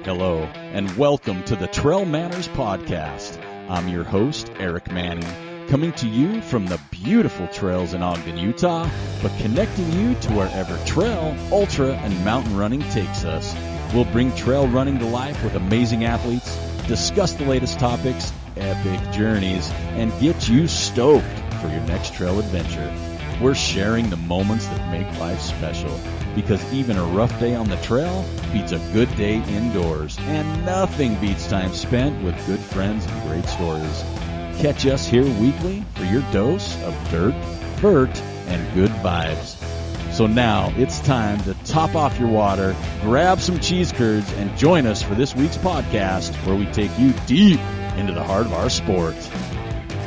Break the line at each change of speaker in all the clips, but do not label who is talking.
Hello, and welcome to the Trail Manners Podcast. I'm your host, Eric Manning, coming to you from the beautiful trails in Ogden, Utah, but connecting you to wherever trail, ultra, and mountain running takes us. We'll bring trail running to life with amazing athletes, discuss the latest topics, epic journeys, and get you stoked for your next trail adventure. We're sharing the moments that make life special, because even a rough day on the trail beats a good day indoors, and nothing beats time spent with good friends and great stories. Catch us here weekly for your dose of dirt, vert, and good vibes. So now it's time to top off your water, grab some cheese curds, and join us for this week's podcast, where we take you deep into the heart of our sport.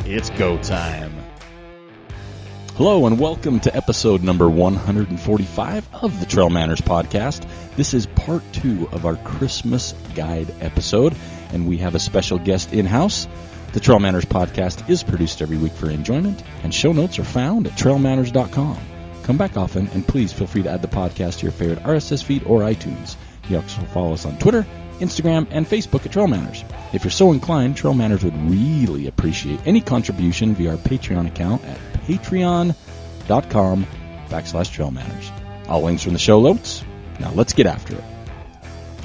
It's go time. Hello and welcome to episode number 145 of the Trail Manners Podcast. This is part 2 of our Christmas guide episode, and we have a special guest in-house. The Trail Manners Podcast is produced every week for enjoyment, and show notes are found at trailmanners.com. Come back often, and please feel free to add the podcast to your favorite RSS feed or iTunes. You also follow us on Twitter, Instagram, and Facebook at Trail Manners. If you're so inclined, Trail Manners would really appreciate any contribution via our Patreon account at patreon.com/Trail Manners. All links are in the show notes. Now let's get after it.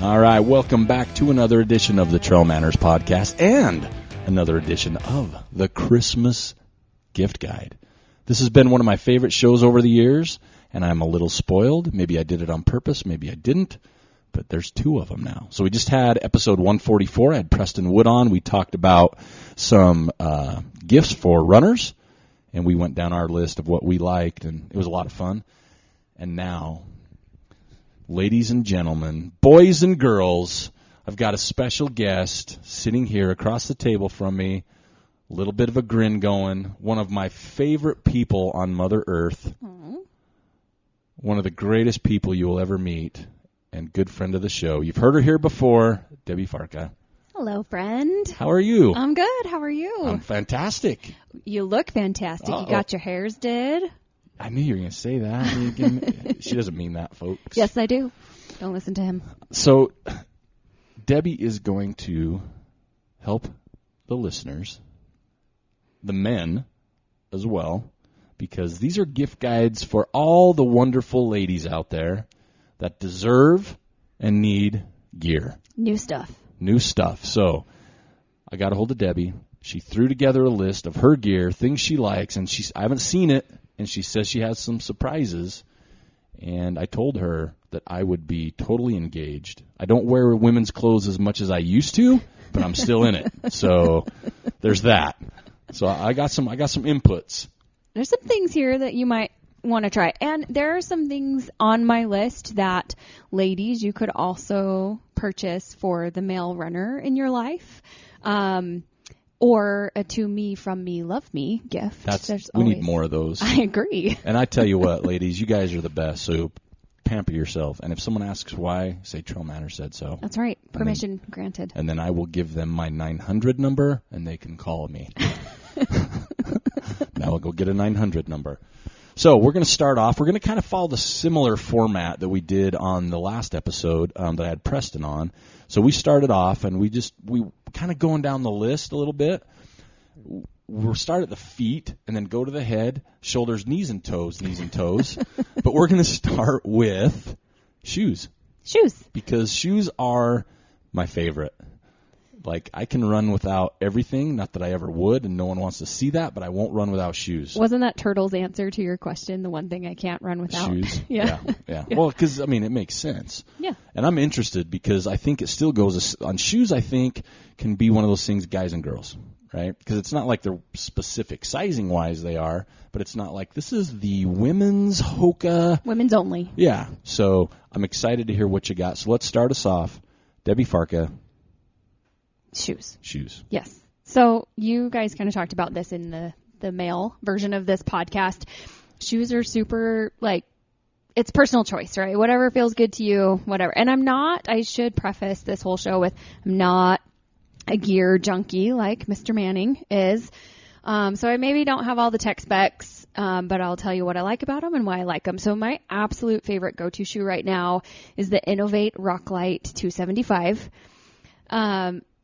All right, welcome back to another edition of the Trail Manners Podcast and another edition of the Christmas Gift Guide. This has been one of my favorite shows over the years, and I'm a little spoiled. Maybe I did it on purpose, maybe I didn't, but there's 2 of them now. So we just had episode 144. I had Preston Wood on. We talked about some gifts for runners, and we went down our list of what we liked, and it was a lot of fun. And now, ladies and gentlemen, boys and girls, I've got a special guest sitting here across the table from me, a little bit of a grin going, one of my favorite people on Mother Earth, one of the greatest people you will ever meet, and good friend of the show. You've heard her here before, Debbie Farka.
Hello, friend.
How are you?
I'm good. How are you?
I'm fantastic.
You look fantastic. You got your hairs did.
I knew you were going to say that. She doesn't mean that, folks.
Yes, I do. Don't listen to him.
So, Debbie is going to help the listeners, the men as well, because these are gift guides for all the wonderful ladies out there that deserve and need gear.
New stuff.
So I got a hold of Debbie. She threw together a list of her gear, things she likes, and I haven't seen it, and she says she has some surprises. And I told her that I would be totally engaged. I don't wear women's clothes as much as I used to, but I'm still in it. So there's that. So I got some inputs.
There's some things here that you might want to try. And there are some things on my list that, ladies, you could also purchase for the male runner in your life, or a to me, from me, love me gift.
We need more of those.
I agree.
And I tell you what, ladies, you guys are the best, so pamper yourself. And if someone asks why, say Trail Manners said so.
That's right. Permission granted.
And then I will give them my 900 number, and they can call me. Now I'll go get a 900 number. So we're going to start off. We're going to kind of follow the similar format that we did on the last episode that I had Preston on. So we started off, and we kind of going down the list a little bit. We'll start at the feet and then go to the head, shoulders, knees and toes. But we're going to start with shoes. Because shoes are my favorite. Like, I can run without everything, not that I ever would, and no one wants to see that, but I won't run without shoes.
Wasn't that Turtle's answer to your question, the one thing I can't run without?
Shoes?
Yeah.
Well, because, it makes sense.
Yeah.
And I'm interested because I think it still goes on shoes. I think can be one of those things, guys and girls, right? Because it's not like they're specific sizing-wise they are, but it's not like this is the women's Hoka.
Women's only.
Yeah. So I'm excited to hear what you got. So let's start us off. Debbie Farka. Shoes.
Yes. So you guys kind of talked about this in the male version of this podcast. Shoes are super, it's personal choice, right? Whatever feels good to you, whatever. And I should preface this whole show with, I'm not a gear junkie like Mr. Manning is. So I maybe don't have all the tech specs but I'll tell you what I like about them and why I like them. So my absolute favorite go-to shoe right now is the Innovate Rocklight 275.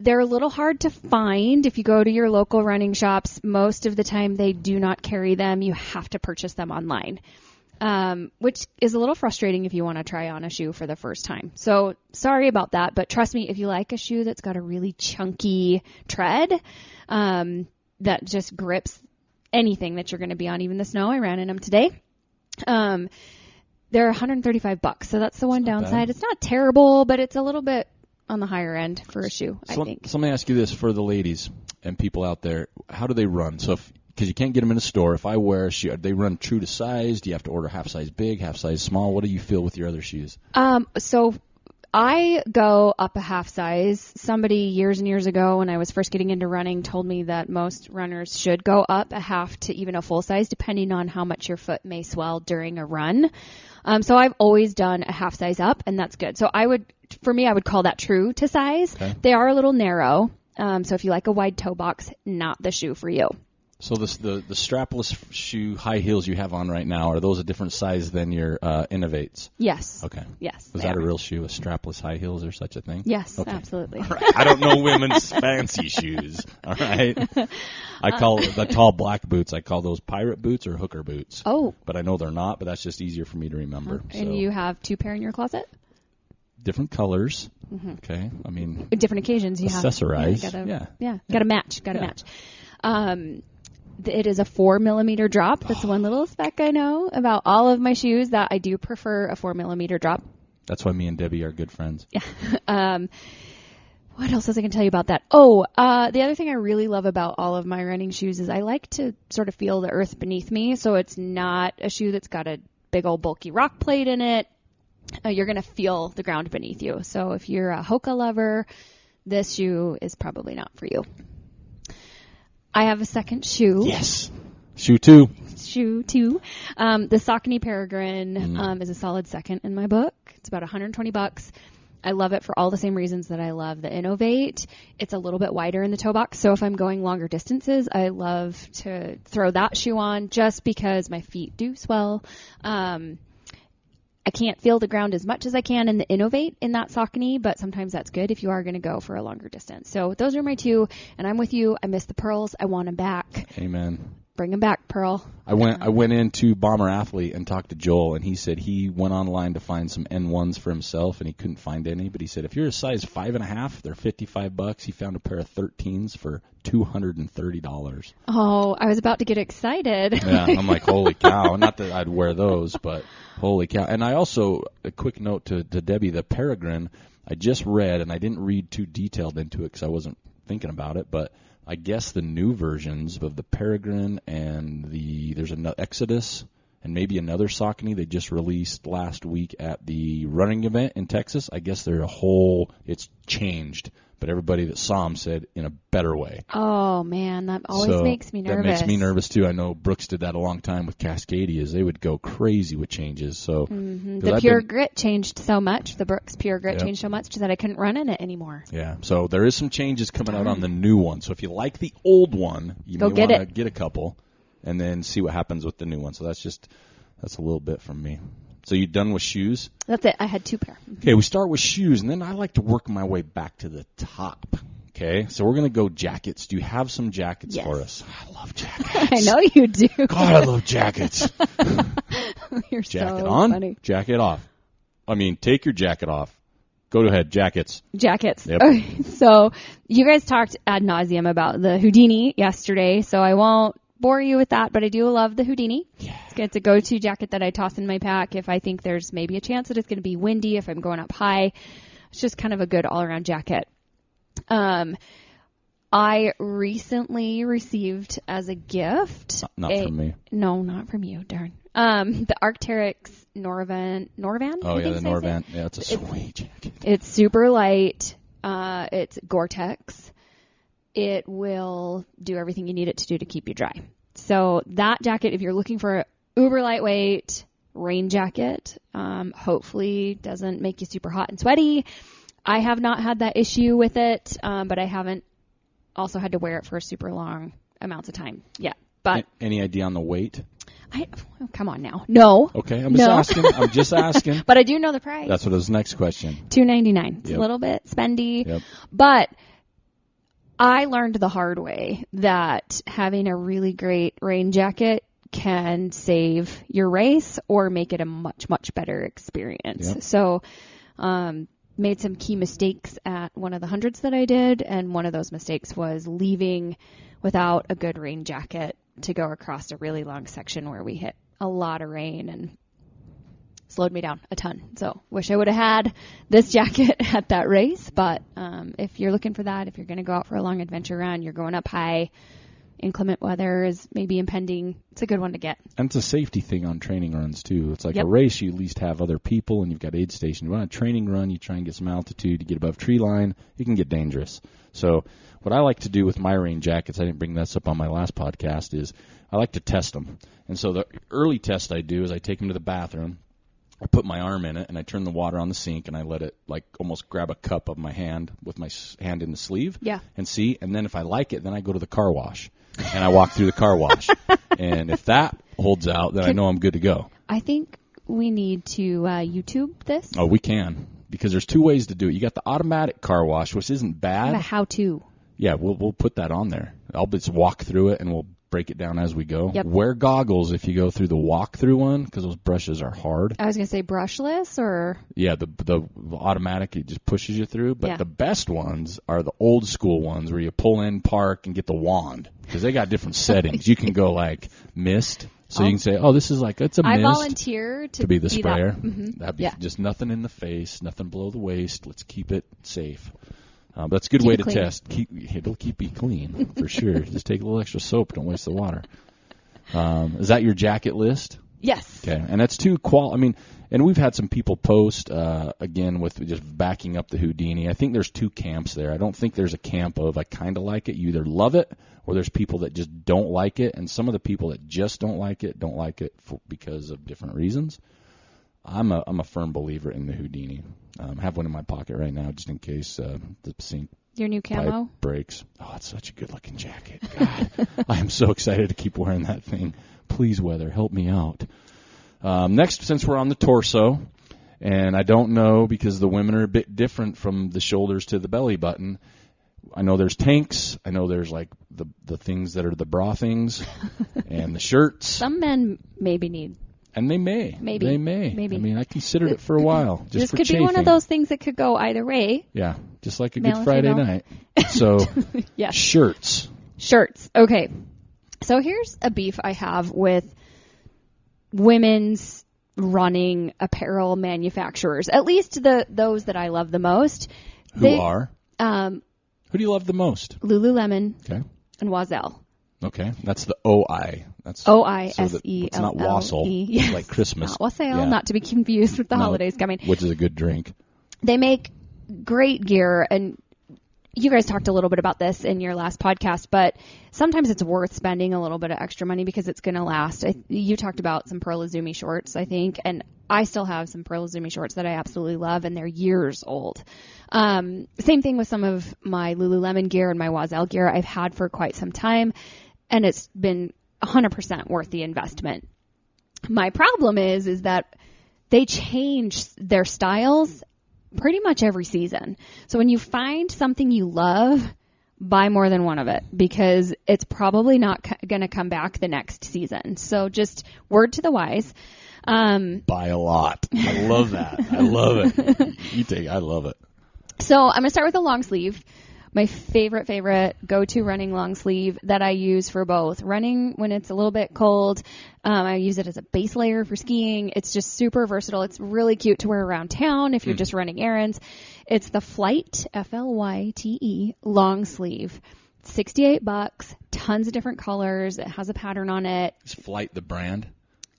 They're a little hard to find if you go to your local running shops. Most of the time they do not carry them. You have to purchase them online, which is a little frustrating if you want to try on a shoe for the first time. So sorry about that, but trust me, if you like a shoe that's got a really chunky tread that just grips anything that you're going to be on, even the snow, I ran in them today. They're $135, so that's the one downside. It's not terrible, but it's a little bit on the higher end for a shoe, I think.
So let me ask you this for the ladies and people out there. How do they run? So because you can't get them in a store, if I wear a shoe, do they run true to size? Do you have to order half size big, half size small? What do you feel with your other shoes?
So I go up a half size. Somebody years and years ago when I was first getting into running told me that most runners should go up a half to even a full size depending on how much your foot may swell during a run. So I've always done a half size up, and that's good. So I would call that true to size. Okay. They are a little narrow. So if you like a wide toe box, not the shoe for you.
So the strapless shoe high heels you have on right now, are those a different size than your Innovates?
Yes.
Okay.
Yes.
Is that a real shoe, a strapless high heels or such a thing?
Yes,
okay.
Absolutely.
All right. I don't know women's fancy shoes. All right. I call the tall black boots, I call those pirate boots or hooker boots.
Oh.
But I know they're not, but that's just easier for me to remember.
And you have 2 pair in your closet?
Different colors. Mm-hmm. Okay. I mean,
different occasions you
accessorize.
Got to match. Got to match. It is a 4 millimeter drop. That's one little spec I know about all of my shoes, that I do prefer a 4 millimeter drop.
That's why me and Debbie are good friends.
Yeah. What else was I going to tell you about that? Oh, the other thing I really love about all of my running shoes is I like to sort of feel the earth beneath me. So it's not a shoe that's got a big old bulky rock plate in it. You're going to feel the ground beneath you. So if you're a Hoka lover, this shoe is probably not for you. I have a second shoe.
Yes. Shoe 2.
The Saucony Peregrine is a solid second in my book. It's about $120. I love it for all the same reasons that I love the Innovate. It's a little bit wider in the toe box, so if I'm going longer distances, I love to throw that shoe on just because my feet do swell. I can't feel the ground as much as I can in the Innovate in that Saucony, but sometimes that's good if you are going to go for a longer distance. So those are my 2, and I'm with you. I miss the pearls. I want them back.
Amen.
Bring them back, Pearl.
I went into Bomber Athlete and talked to Joel, and he said he went online to find some N1s for himself, and he couldn't find any. But he said if you're a size 5.5, they're $55. He found a pair of 13s for $230.
Oh, I was about to get excited.
Yeah, I'm like, holy cow! Not that I'd wear those, but holy cow! And I also, a quick note to Debbie, the Peregrine. I just read, and I didn't read too detailed into it because I wasn't thinking about it, but I guess the new versions of the Peregrine and there's an Exodus and maybe another Saucony they just released last week at the running event in Texas. I guess it's changed, but everybody that saw them said in a better way.
Oh man, that always makes me nervous.
That makes me nervous too. I know Brooks did that a long time with Cascadias. They would go crazy with changes. So
the Pure Grit changed so much. The Brooks Pure Grit changed so much that I couldn't run in it anymore.
Yeah. So there is some changes coming out on the new one. So if you like the old one, you may want to get a couple and then see what happens with the new one. So that's a little bit from me. So you done with shoes?
That's it. I had 2 pair.
Okay, we start with shoes, and then I like to work my way back to the top. Okay, so we're going to go jackets. Do you have some jackets for us? I love jackets.
I know you do.
God, I love jackets.
You're
jacket
so
on,
funny.
jacket off. I mean, take your jacket off. Go ahead, jackets.
Jackets.
Yep.
Okay, so you guys talked ad nauseum about the Houdini yesterday, so I won't bore you with that, but I do love the Houdini. Yeah. It's a go-to jacket that I toss in my pack if I think there's maybe a chance that it's going to be windy, if I'm going up high. It's just kind of a good all-around jacket. I recently received as a gift.
Not from me.
No, not from you, darn. The Arc'teryx Norvan.
Oh, yeah, the Norvan. Yeah, it's a sweet jacket. It's
super light. It's Gore-Tex. It will do everything you need it to do to keep you dry. So that jacket, if you're looking for an uber lightweight rain jacket, hopefully doesn't make you super hot and sweaty. I have not had that issue with it, but I haven't also had to wear it for super long amounts of time yet. But
any idea on the weight?
Come on now. No.
Okay, I'm just asking.
But I do know the price.
That's what was the next question.
$2.99. It's
Yep.
a little bit spendy.
Yep.
But I learned the hard way that having a really great rain jacket can save your race or make it a much, much better experience.
Yep.
So, made some key mistakes at one of the hundreds that I did, and one of those mistakes was leaving without a good rain jacket to go across a really long section where we hit a lot of rain and slowed me down a ton. So wish I would have had this jacket at that race. But if you're looking for that, if you're going to go out for a long adventure run, you're going up high, inclement weather is maybe impending, it's a good one to get.
And it's a safety thing on training runs, too. It's like
Yep.
a race, you at least have other people, and you've got aid station. You want a training run, you try and get some altitude, you get above tree line, it can get dangerous. So what I like to do with my rain jackets, I didn't bring this up on my last podcast, is I like to test them. And so the early test I do is I take them to the bathroom, I put my arm in it, and I turn the water on the sink, and I let it like almost grab a cup of my hand with my hand in the sleeve and see. And then if I like it, then I go to the car wash, and I walk through the car wash. And if that holds out, then I know I'm good to go.
I think we need to YouTube this.
Oh, we can, because there's two ways to do it. You got the automatic car wash, which isn't bad.
A how-to.
Yeah, we'll put that on there. I'll just walk through it, and we'll break it down as we go.
Yep.
Wear goggles if you go through the walk-through one, because those brushes are hard.
I was going to say brushless or...
Yeah, the automatic, it just pushes you through. But
Yeah.
the best ones are the old school ones where you pull in, park, and get the wand, because they got different settings. You can go like mist, so you can say, oh, this is like, it's a mist.
I volunteer to
be the sprayer.
That. Mm-hmm.
That'd be
Yeah.
just nothing in the face, nothing below the waist. Let's keep it safe. That's a good
Keep
way
it
to
clean.
test. It'll keep you clean for sure. Just take a little extra soap. Don't waste the water. Is that your jacket list?
Yes.
Okay, and that's and we've had some people post again with just backing up the Houdini. I think there's two camps there. I don't think there's a camp of I kind of like it. You either love it or there's people that just don't like it. And some of the people that just don't like it because of different reasons. I'm a firm believer in the Houdini. I have one in my pocket right now just in case the sink
Your new camo?
pipe breaks. Oh, it's such a good-looking jacket. God, I am so excited to keep wearing that thing. Please, weather, help me out. Next, since we're on the torso, and I don't know because the women are a bit different from the shoulders to the belly button. I know there's tanks. I know there's like the things that are the bra things and the shirts.
Some men maybe need.
And they may.
Maybe.
They may.
Maybe.
I mean, I considered it for a while. Just
This
for
could
chafing.
be one of those things that could go either way.
Yeah, just like a
Male
Good
and
Friday
female.
night. So,
Yes.
shirts.
Shirts. Okay. So here's a beef I have with women's running apparel manufacturers. At least those that I love the most.
Who are?
Who
do you love the most?
Lululemon
Okay.
and Oiselle.
Okay. That's the OI. That's
OISELLE.
It's not wassail.
Yes.
Like Christmas.
Not wassail,
Yeah.
not to be confused with the
No,
holidays coming.
Which is a good drink.
They make great gear, and you guys talked a little bit about this in your last podcast, but sometimes it's worth spending a little bit of extra money because it's going to last. You talked about some Pearl Izumi shorts, I think, and I still have some Pearl Izumi shorts that I absolutely love, and they're years old. Same thing with some of my Lululemon gear and my Oiselle gear I've had for quite some time, and it's been 100% worth the investment. My problem is that they change their styles pretty much every season. So when you find something you love, buy more than one of it because it's probably not going to come back the next season. So just word to the wise.
Buy a lot. I love that. I love it. I love it.
So I'm going to start with a long sleeve. My favorite go-to running long sleeve that I use for both running when it's a little bit cold. I use it as a base layer for skiing. It's just super versatile. It's really cute to wear around town if you're just running errands. It's the Flyte, Flyte, long sleeve. $68, tons of different colors. It has a pattern on it.
Is Flyte the brand?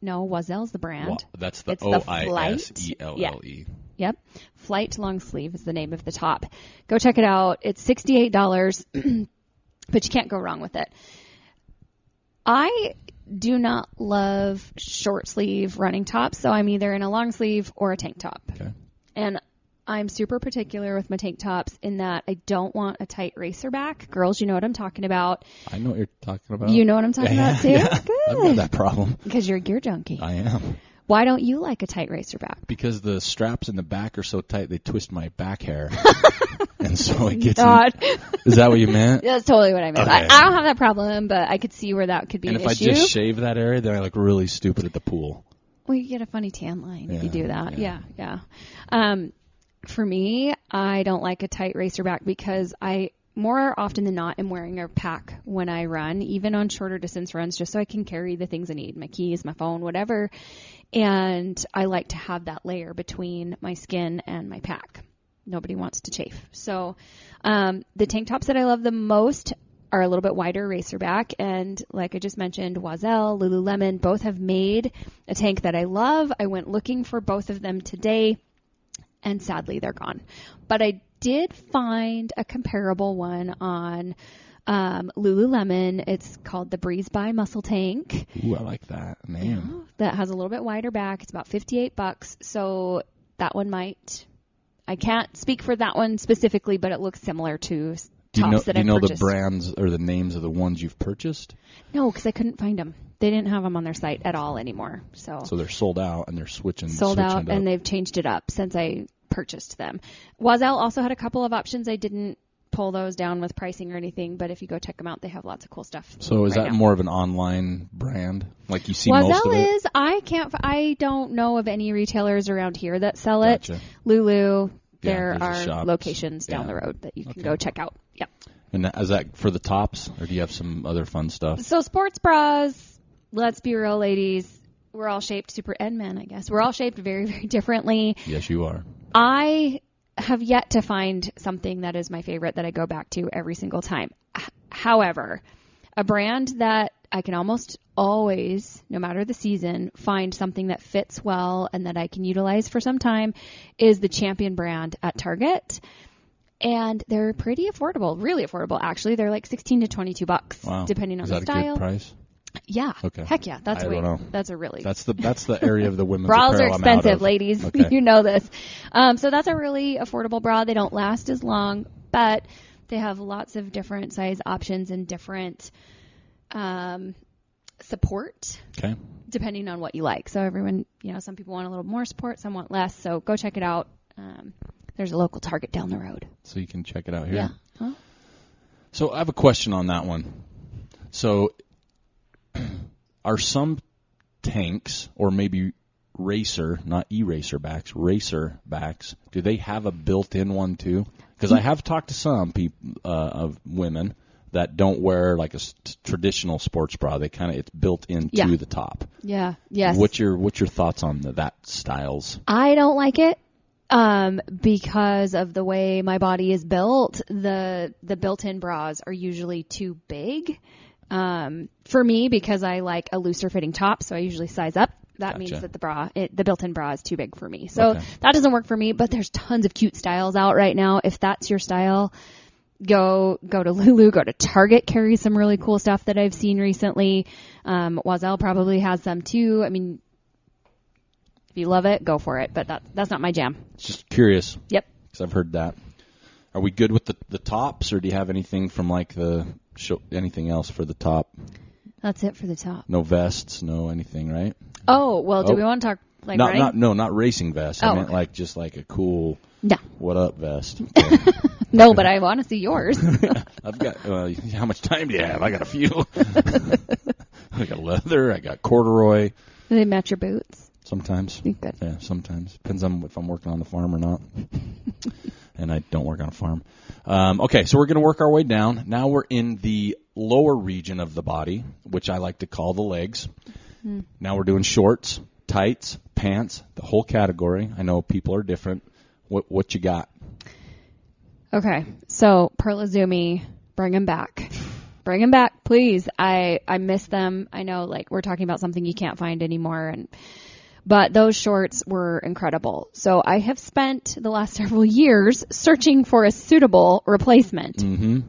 No, Oiselle's the brand.
That's the
It's the
OISELLE.
Yeah. Yep. Flyte long sleeve is the name of the top. Go check it out. It's $68, but you can't go wrong with it. I do not love short sleeve running tops, so I'm either in a long sleeve or a tank top.
Okay.
And I'm super particular with my tank tops in that I don't want a tight racer back. Girls, you know what I'm talking about.
I know what you're talking about.
You know what I'm talking about too?
Yeah.
Good.
I've got that problem.
Because you're a gear junkie.
I am.
Why don't you like a tight racer back?
Because the straps in the back are so tight, they twist my back hair. And so it gets Is that what you meant?
That's totally what I meant.
Okay.
I don't have that problem, but I could see where that could be an issue.
And if I just shave that area, then I look really stupid at the pool.
Well, you get a funny tan line if you do that. Yeah. For me, I don't like a tight racer back because I, more often than not, am wearing a pack when I run, even on shorter distance runs, just so I can carry the things I need, my keys, my phone, whatever. And I like to have that layer between my skin and my pack. Nobody wants to chafe. So the tank tops that I love the most are a little bit wider racer back. And like I just mentioned, Oiselle, Lululemon, both have made a tank that I love. I went looking for both of them today, and sadly they're gone. But I did find a comparable one on Lululemon. It's called the Breeze By Muscle Tank.
Ooh, I like that name.
Yeah, that has a little bit wider back. It's about $58. So that one might, I can't speak for that one specifically, but it looks similar to tops that I've purchased. Do you know the brands or the names of the ones you've purchased? No, because I couldn't find them. They didn't have them on their site at all anymore. So
they're sold out and they're switching
out, and they've changed it up since I purchased them. Oiselle also had a couple of options. I didn't pull those down with pricing or anything, but if you go check them out, they have lots of cool stuff.
So is that more of an online brand? Like you see most of it?
Oiselle is. I don't know of any retailers around here that sell it. Lulu, there are locations down the road that you can go check out. Yep.
And is that for the tops, or do you have some other fun stuff?
So sports bras, let's be real, ladies, we're all shaped and men, I guess. We're all shaped very, very differently.
Yes, you are.
I have yet to find something that is my favorite that I go back to every single time. However, a brand that I can almost always, no matter the season, find something that fits well and that I can utilize for some time is the Champion brand at Target. And they're pretty affordable, really affordable, actually. They're like $16 to $22, depending on the style.
Is that a good price?
Yeah.
Okay.
Heck yeah. That's
the area of the women's
bras
apparel
are expensive,
I'm out of.
ladies.
Okay.
You know this. So that's a really affordable bra. They don't last as long, but they have lots of different size options and different support.
Okay.
Depending on what you like. So everyone, some people want a little more support, some want less. So go check it out. There's a local Target down the road.
So you can check it out here.
Yeah. Huh?
So I have a question on that one. So are some tanks, or maybe racer, not e-racer backs, racer backs, do they have a built-in one too? Because I have talked to some people, of women that don't wear like a traditional sports bra. They it's built into the top.
Yeah. Yes.
What's your thoughts on that styles?
I don't like it. Because of the way my body is built, the built-in bras are usually too big. For me, because I like a looser fitting top, so I usually size up. That means that the built-in bra is too big for me. So that doesn't work for me, but there's tons of cute styles out right now. If that's your style, go to Lulu, go to Target, carry some really cool stuff that I've seen recently. Oiselle probably has some too. I mean, if you love it, go for it, but that's not my jam.
Just curious.
Yep.
Because I've heard that. Are we good with the tops, or do you have anything from like anything else for the top?
That's it for the top.
No vests, no anything, right?
Oh, well, do we want to talk like running?
Not racing vests. I meant like just like a cool what up vest. Okay.
No, but I want to see yours.
I've got, how much time do you have? I got a few. I got leather, I got corduroy.
Do they match your boots?
Sometimes.
Good.
Yeah, sometimes. Depends on if I'm working on the farm or not. And I don't work on a farm. Okay, so we're going to work our way down. Now we're in the lower region of the body, which I like to call the legs. Now we're doing shorts, tights, pants, the whole category. I know people are different. What you got?
Okay, so Pearl Izumi, bring them back. Bring them back, please. I miss them. I know, like, we're talking about something you can't find anymore, but those shorts were incredible. So I have spent the last several years searching for a suitable replacement. Mm-hmm.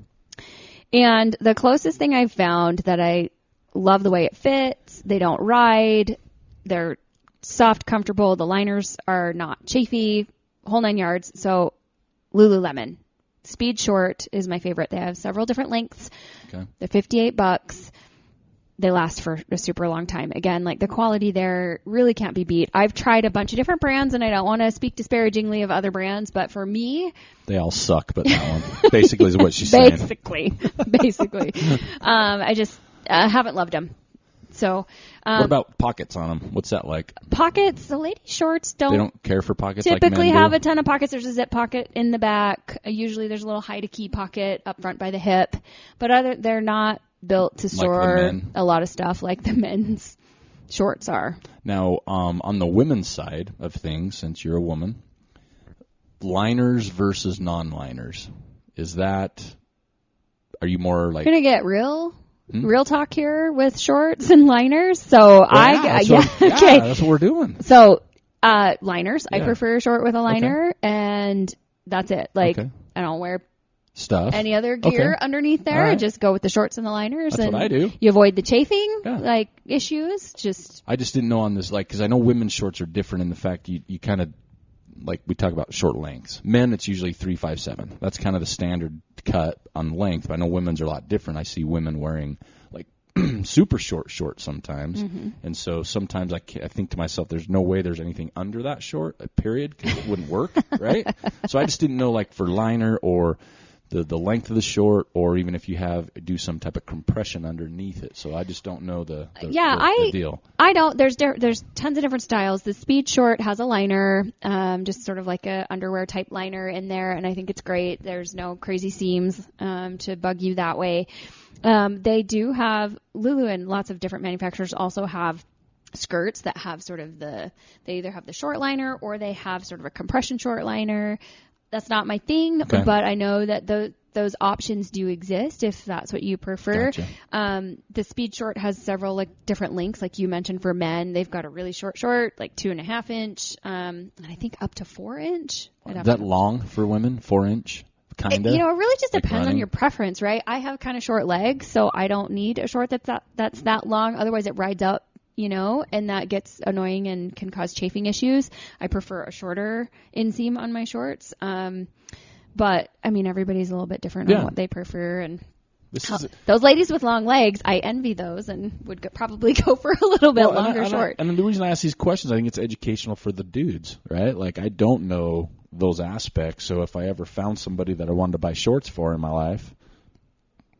And the closest thing I've found that I love the way it fits, they don't ride, they're soft, comfortable, the liners are not chafy, whole 9 yards. So Lululemon. Speed short is my favorite. They have several different lengths.
Okay.
They're $58. They last for a super long time. Again, like the quality there really can't be beat. I've tried a bunch of different brands, and I don't want to speak disparagingly of other brands, but for me,
they all suck, but that one basically is what she's saying.
Basically. I just haven't loved them. So,
what about pockets on them? What's that like?
Pockets, the lady shorts
They don't care for pockets
typically
like men
have
do?
a ton of pockets. There's a zip pocket in the back. Usually there's a little hide-a-key pocket up front by the hip. But they're not built to store a lot of stuff like the men's shorts are.
Now, on the women's side of things, since you're a woman, liners versus non-liners. Are you more like...
We're going to get real talk here with shorts and liners. So okay.
That's what we're doing.
So, liners. Yeah. I prefer a short with a liner, and that's it. Like, I don't wear any other gear underneath there. Right. I just go with the shorts and the liners.
That's what I do.
You avoid the chafing, issues.
I just didn't know on this, because I know women's shorts are different in the fact you kind of, like we talk about short lengths. Men, it's usually 3-5-7. That's kind of the standard cut on length. But I know women's are a lot different. I see women wearing like super short shorts sometimes, and so sometimes I think to myself, "There's no way there's anything under that short, period, because it wouldn't work, right?" So I just didn't know, like for liner or the length of the short, or even if you do some type of compression underneath it. So I just don't know the deal.
I don't. There's tons of different styles. The speed short has a liner, just sort of like a underwear type liner in there, and I think it's great. There's no crazy seams to bug you that way. They do have Lulu, and lots of different manufacturers also have skirts that have sort of they either have the short liner or they have sort of a compression short liner. That's not my thing, but I know that those options do exist if that's what you prefer.
Gotcha.
The speed short has several different lengths, like you mentioned for men. They've got a really short, like 2.5 inch, and I think up to 4 inch.
Is that long for women? 4 inch? Kinda.
It really just depends on your preference, right? I have kind of short legs, so I don't need a short that's that long. Otherwise, it rides up. And that gets annoying and can cause chafing issues. I prefer a shorter inseam on my shorts. But, I mean, everybody's a little bit different on what they prefer. And those ladies with long legs, I envy those and would probably go for a little bit longer short.
And the reason I ask these questions, I think it's educational for the dudes, right? Like, I don't know those aspects. So if I ever found somebody that I wanted to buy shorts for in my life,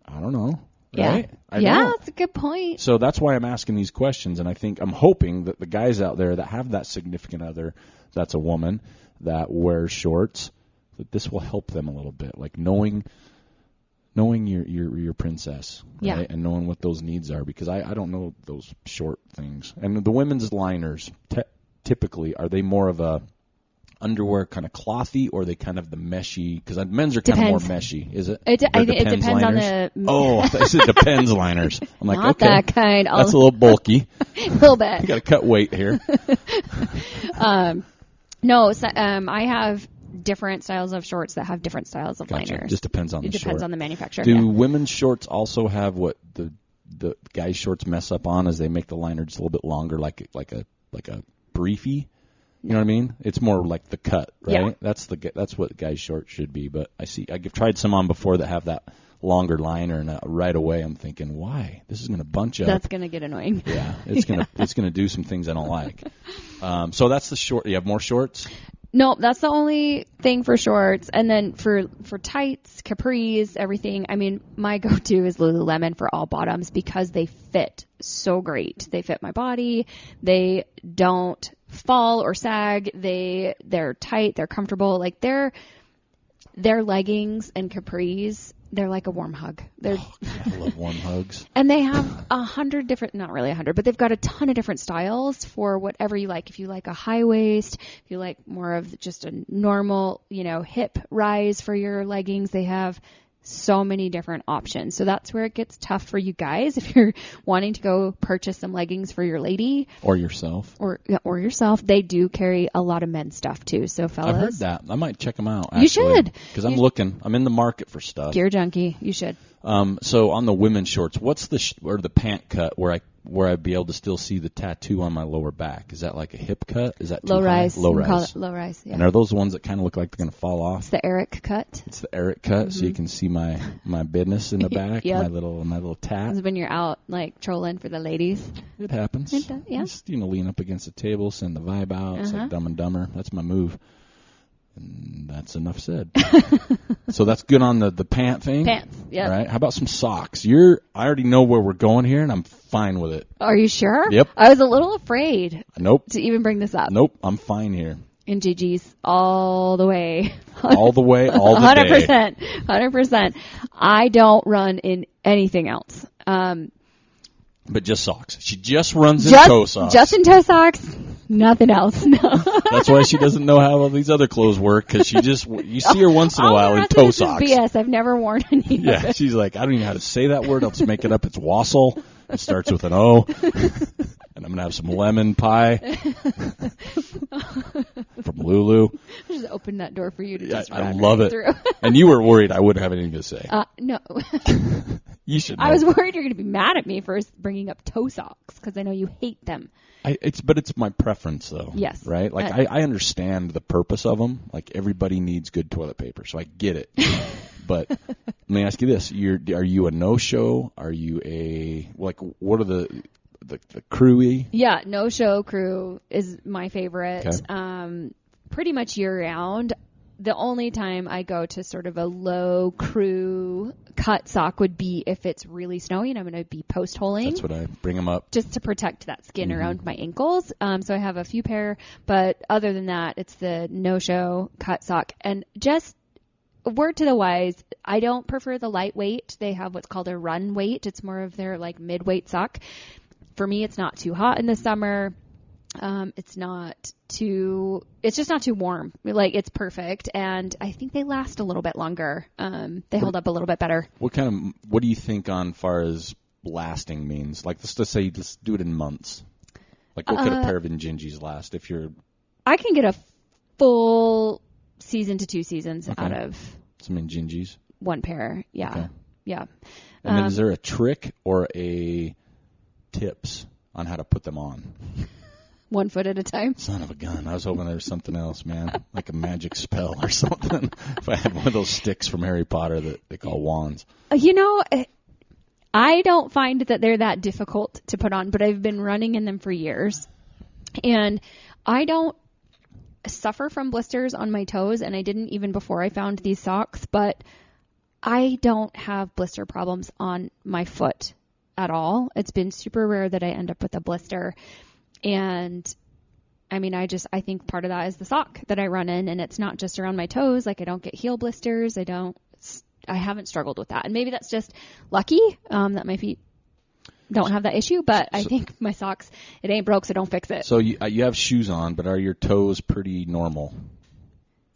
I don't know. Right?
Yeah, that's a good point.
So that's why I'm asking these questions, and I'm hoping that the guys out there that have that significant other that's a woman that wears shorts, that this will help them a little bit, like knowing your princess, right? And knowing what those needs are, because I don't know those short things. And the women's liners, typically, are they more of a underwear kind of clothy, or are they kind of the meshy? Because men's are kind of more meshy, is it?
It depends liners? On the...
Oh, I said depends liners. I'm like,
not that kind.
That's a little bulky.
A little bit.
You got to cut weight here.
No, so, I have different styles of shorts that have different styles of liners.
It just depends on the short.
It depends on the manufacturer.
Do women's shorts also have what the guys' shorts mess up on, as they make the liner just a little bit longer, like a briefy? You know what I mean? It's more like the cut, right? Yeah. That's what guys' shorts should be. But I've tried some on before that have that longer liner, and right away I'm thinking, why? This is going to bunch up.
That's going to get annoying.
Yeah, it's gonna do some things I don't like. So that's the short. You have more shorts?
No, that's the only thing for shorts. And then for tights, capris, everything, I mean, my go-to is Lululemon for all bottoms, because they fit so great. They fit my body. They don't fall or sag. They're tight. They're comfortable. Like their leggings and capris, they're like a warm hug.
I love warm hugs.
And they have 100 different, not really 100, but they've got a ton of different styles for whatever you like. If you like a high waist, if you like more of just a normal, hip rise for your leggings, they have so many different options. So that's where it gets tough for you guys if you're wanting to go purchase some leggings for your lady.
Or yourself.
Or yourself. They do carry a lot of men's stuff too. So fellas.
I've heard that. I might check them out, actually.
You should.
Because I'm looking. I'm in the market for stuff.
Gear junkie. You should.
So on the women's shorts, what's the pant cut where I'd be able to still see the tattoo on my lower back? Is that like a hip cut? Is that
low rise?
Low rise.
Call it low rise. Yeah.
And are those the ones that kind of look like they're going to fall off?
It's the Eric cut.
It's the Eric cut, so you can see my business in the back,
Yep.
my little tat.
This is when you're out like trolling for the ladies.
It happens.
It does, yeah.
Just lean up against the table, send the vibe out. It's like Dumb and Dumber. That's my move. And that's enough said. So that's good on the pant thing.
Pants, yeah.
Right. How about some socks? I already know where we're going here, and I'm fine with it.
Are you sure?
Yep.
I was a little afraid.
Nope.
To even bring this up.
Nope. I'm fine here.
In GG's all the way.
All the way, all the
100%.
day.
100%. I don't run in anything else.
But just socks. She just runs in toe socks.
Just in toe socks. Nothing else. No.
That's why she doesn't know how all these other clothes work, because you see her once in a while in toe socks.
BS. I've never worn any of
Yeah,
it.
she's like, I don't even know how to say that word. I'll just make it up. It's wassail. It starts with an O. And I'm going to have some lemon pie from Lulu.
Just open that door for you to just
I
run
love
right
it.
through.
And you were worried I wouldn't have anything to say.
No.
You should know.
I was worried you're going to be mad at me for bringing up toe socks because I know you hate them.
But it's my preference, though.
Yes.
Right? Like, I understand the purpose of them. Like, everybody needs good toilet paper, so I get it. But let me ask you this. Are you a no-show? Are you what are the crewy?
Yeah, no-show crew is my favorite.
Okay.
Pretty much year-round. The only time I go to sort of a low crew cut sock would be if it's really snowy and I'm going to be post-holing.
That's what I bring them up.
Just to protect that skin around my ankles. So I have a few pair, but other than that, it's the no-show cut sock. And just word to the wise, I don't prefer the lightweight. They have what's called a run weight. It's more of their like mid-weight sock. For me, it's not too hot in the summer. It's just not too warm. Like, it's perfect. And I think they last a little bit longer. They hold up a little bit better.
What do you think on far as lasting means? Like, let's do it in months. Like, what could a pair of Injinjis last if you're...
I can get a full season to 2 seasons out of...
Some Injinjis?
One pair, yeah.
Okay.
Yeah.
And then is there a trick or a tips on how to put them on?
1 foot at a time.
Son of a gun. I was hoping there was something else, man. Like a magic spell or something. If I had one of those sticks from Harry Potter that they call wands.
I don't find that they're that difficult to put on, but I've been running in them for years. And I don't suffer from blisters on my toes, and I didn't even before I found these socks, but I don't have blister problems on my foot at all. It's been super rare that I end up with a blister. And I mean, I think part of that is the sock that I run in, and it's not just around my toes. Like, I don't get heel blisters. I haven't struggled with that. And maybe that's just lucky, that my feet don't have that issue, but I think my socks, it ain't broke, so don't fix it.
So you have shoes on, but are your toes pretty normal?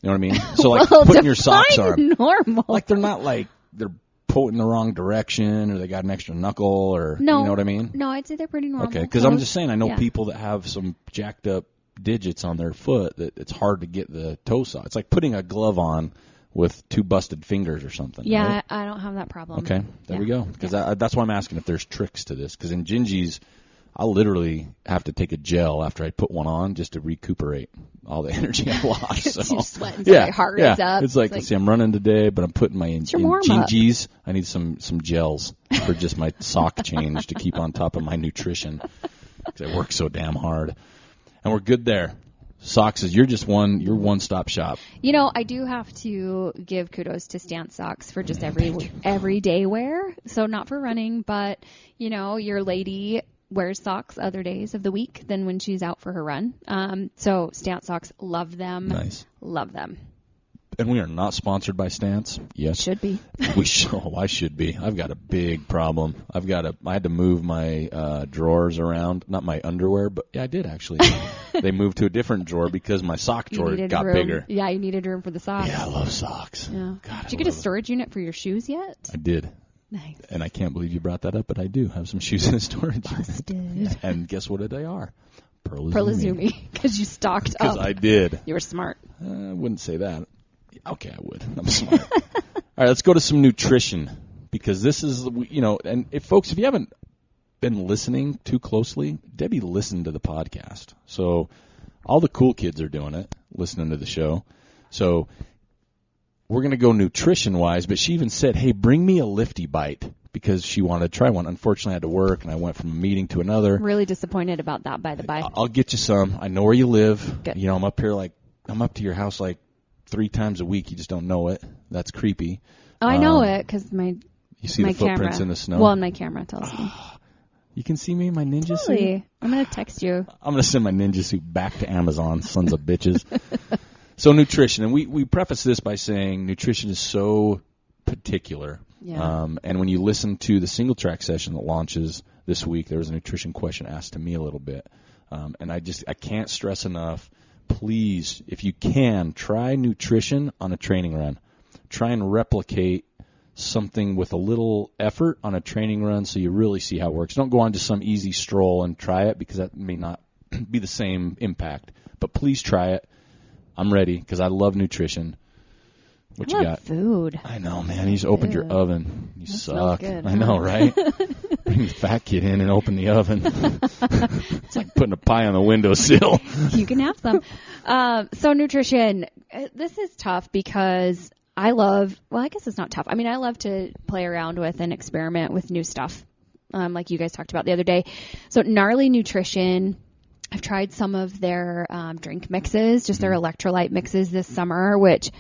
You know what I mean? So like
Well,
putting your socks on,
normal.
like they're not like they're pointing the wrong direction or they got an extra knuckle or
No.
you know what I mean?
No, I'd say they're pretty normal.
Okay, because I'm just saying I know
Yeah.
people that have some jacked up digits on their foot that it's hard to get the toe sock. It's like putting a glove on with 2 busted fingers or something.
Yeah,
right?
I don't have that problem.
Okay, there we go. Because that's why I'm asking if there's tricks to this. Because in Gingies, I'll literally have to take a gel after I put one on just to recuperate all the energy I lost. So.
You're sweating so your heart rate's up.
It's like, let's see, I'm running today, but I'm putting my in Gingies. I need some gels for just my sock change to keep on top of my nutrition because I work so damn hard. And we're good there. Socks is you're one-stop shop.
You know, I do have to give kudos to Stance Socks for just everyday wear. So not for running, but you know, your lady wears socks other days of the week than when she's out for her run. So Stance Socks, love them.
Nice.
Love them.
And we are not sponsored by Stance. Yes.
Should be.
I should be. I've got a big problem. I had to move my drawers around. Not my underwear, but yeah, I did actually. They moved to a different drawer because my sock drawer got bigger.
Yeah, you needed room for the socks.
Yeah, I love socks.
Yeah.
God,
Did you get a storage unit for your shoes yet?
I did.
Nice.
And I can't believe you brought that up, but I do have some shoes in the storage.
Busted.
And guess what they are? Pearl
Izumi. Because you stocked up.
Because I did.
You were smart.
I wouldn't say that. Okay, I would. I'm smart. All right, let's go to some nutrition. because this is, and if you haven't been listening too closely, Debbie listened to the podcast. So all the cool kids are doing it, listening to the show. So we're going to go nutrition-wise, but she even said, hey, bring me a Lifty Bite, because she wanted to try one. Unfortunately, I had to work, and I went from a meeting to another.
Really disappointed about that, by the by.
I'll get you some. I know where you live.
Good.
I'm up here I'm up to your house 3 times a week. You just don't know it. That's creepy.
Oh, I know it because
you see the footprints in the snow?
Well, my camera tells me.
You can see me in my ninja suit?
I'm going to text you.
I'm going to send my ninja suit back to Amazon, sons of bitches. So nutrition, and we preface this by saying nutrition is so particular.
Yeah.
And when you listen to the single track session that launches this week, there was a nutrition question asked to me a little bit. And I can't stress enough, please, if you can, try nutrition on a training run. Try and replicate something with a little effort on a training run so you really see how it works. Don't go on to some easy stroll and try it, because that may not be the same impact. But please try it. I'm ready because I love nutrition. What you got?
Food.
I know, man. You just opened your oven. You suck.
Good,
I know, right? Bring the fat kid in and open the oven. It's like putting a pie on the windowsill.
You can have some. So nutrition. This is tough because I guess it's not tough. I mean, I love to play around with and experiment with new stuff, like you guys talked about the other day. So Gnarly Nutrition, I've tried some of their drink mixes, just their electrolyte mixes this summer, which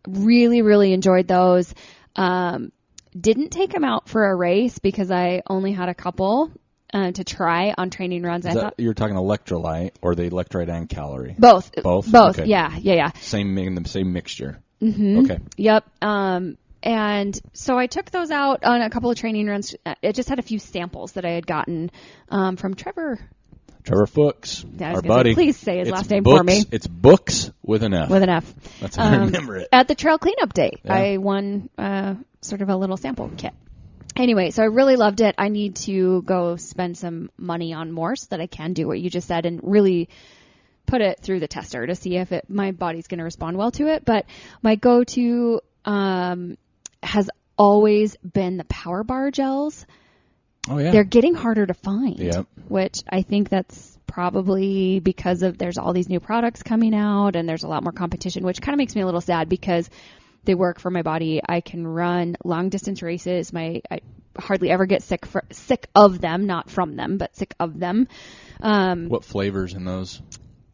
really, really enjoyed those. Didn't take them out for a race because I only had a couple to try on training runs.
You're talking electrolyte, or the electrolyte and calorie?
Both.
Both?
Okay. Yeah.
Same mixture.
Mm-hmm.
Okay.
Yep. And so I took those out on a couple of training runs. I just had a few samples that I had gotten from Trevor
Fuchs, our buddy.
Please say his last name
Books,
for me.
It's Books with an F.
With an F.
That's how I remember it.
At the Trail Cleanup Day,
Yeah.
I won sort of a little sample kit. Anyway, so I really loved it. I need to go spend some money on more so that I can do what you just said and really put it through the tester to see if my body's going to respond well to it. But my go-to has always been the Power Bar gels.
Oh, yeah.
They're getting harder to find,
Yep.
which I think that's probably because there's all these new products coming out and there's a lot more competition, which kind of makes me a little sad because they work for my body. I can run long distance races. I hardly ever get sick of them, not from them, but sick of them.
What flavors in those?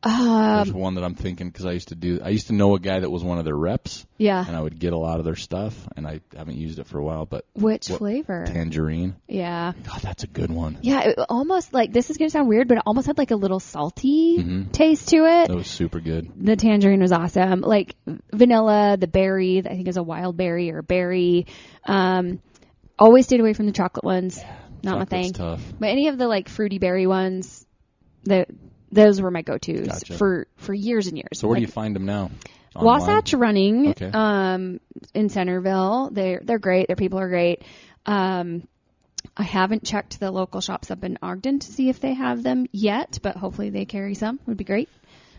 There's one that I'm thinking because I used to know a guy that was one of their reps.
Yeah.
And I would get a lot of their stuff, and I haven't used it for a while. But
which flavor?
Tangerine.
Yeah.
God, that's a good one.
Yeah, it almost this is going to sound weird, but it almost had like a little salty taste to it.
That was super good.
The tangerine was awesome. Like vanilla, the berry, I think is a wild berry or berry. Always stayed away from the chocolate ones. Not my thing.
Tough.
But any of the fruity berry ones, those were my go-tos.
Gotcha.
for years and years.
So where do you find them now?
Wasatch Running,
Okay.
in Centerville. They're great. Their people are great. I haven't checked the local shops up in Ogden to see if they have them yet, but hopefully they carry some. Would be great.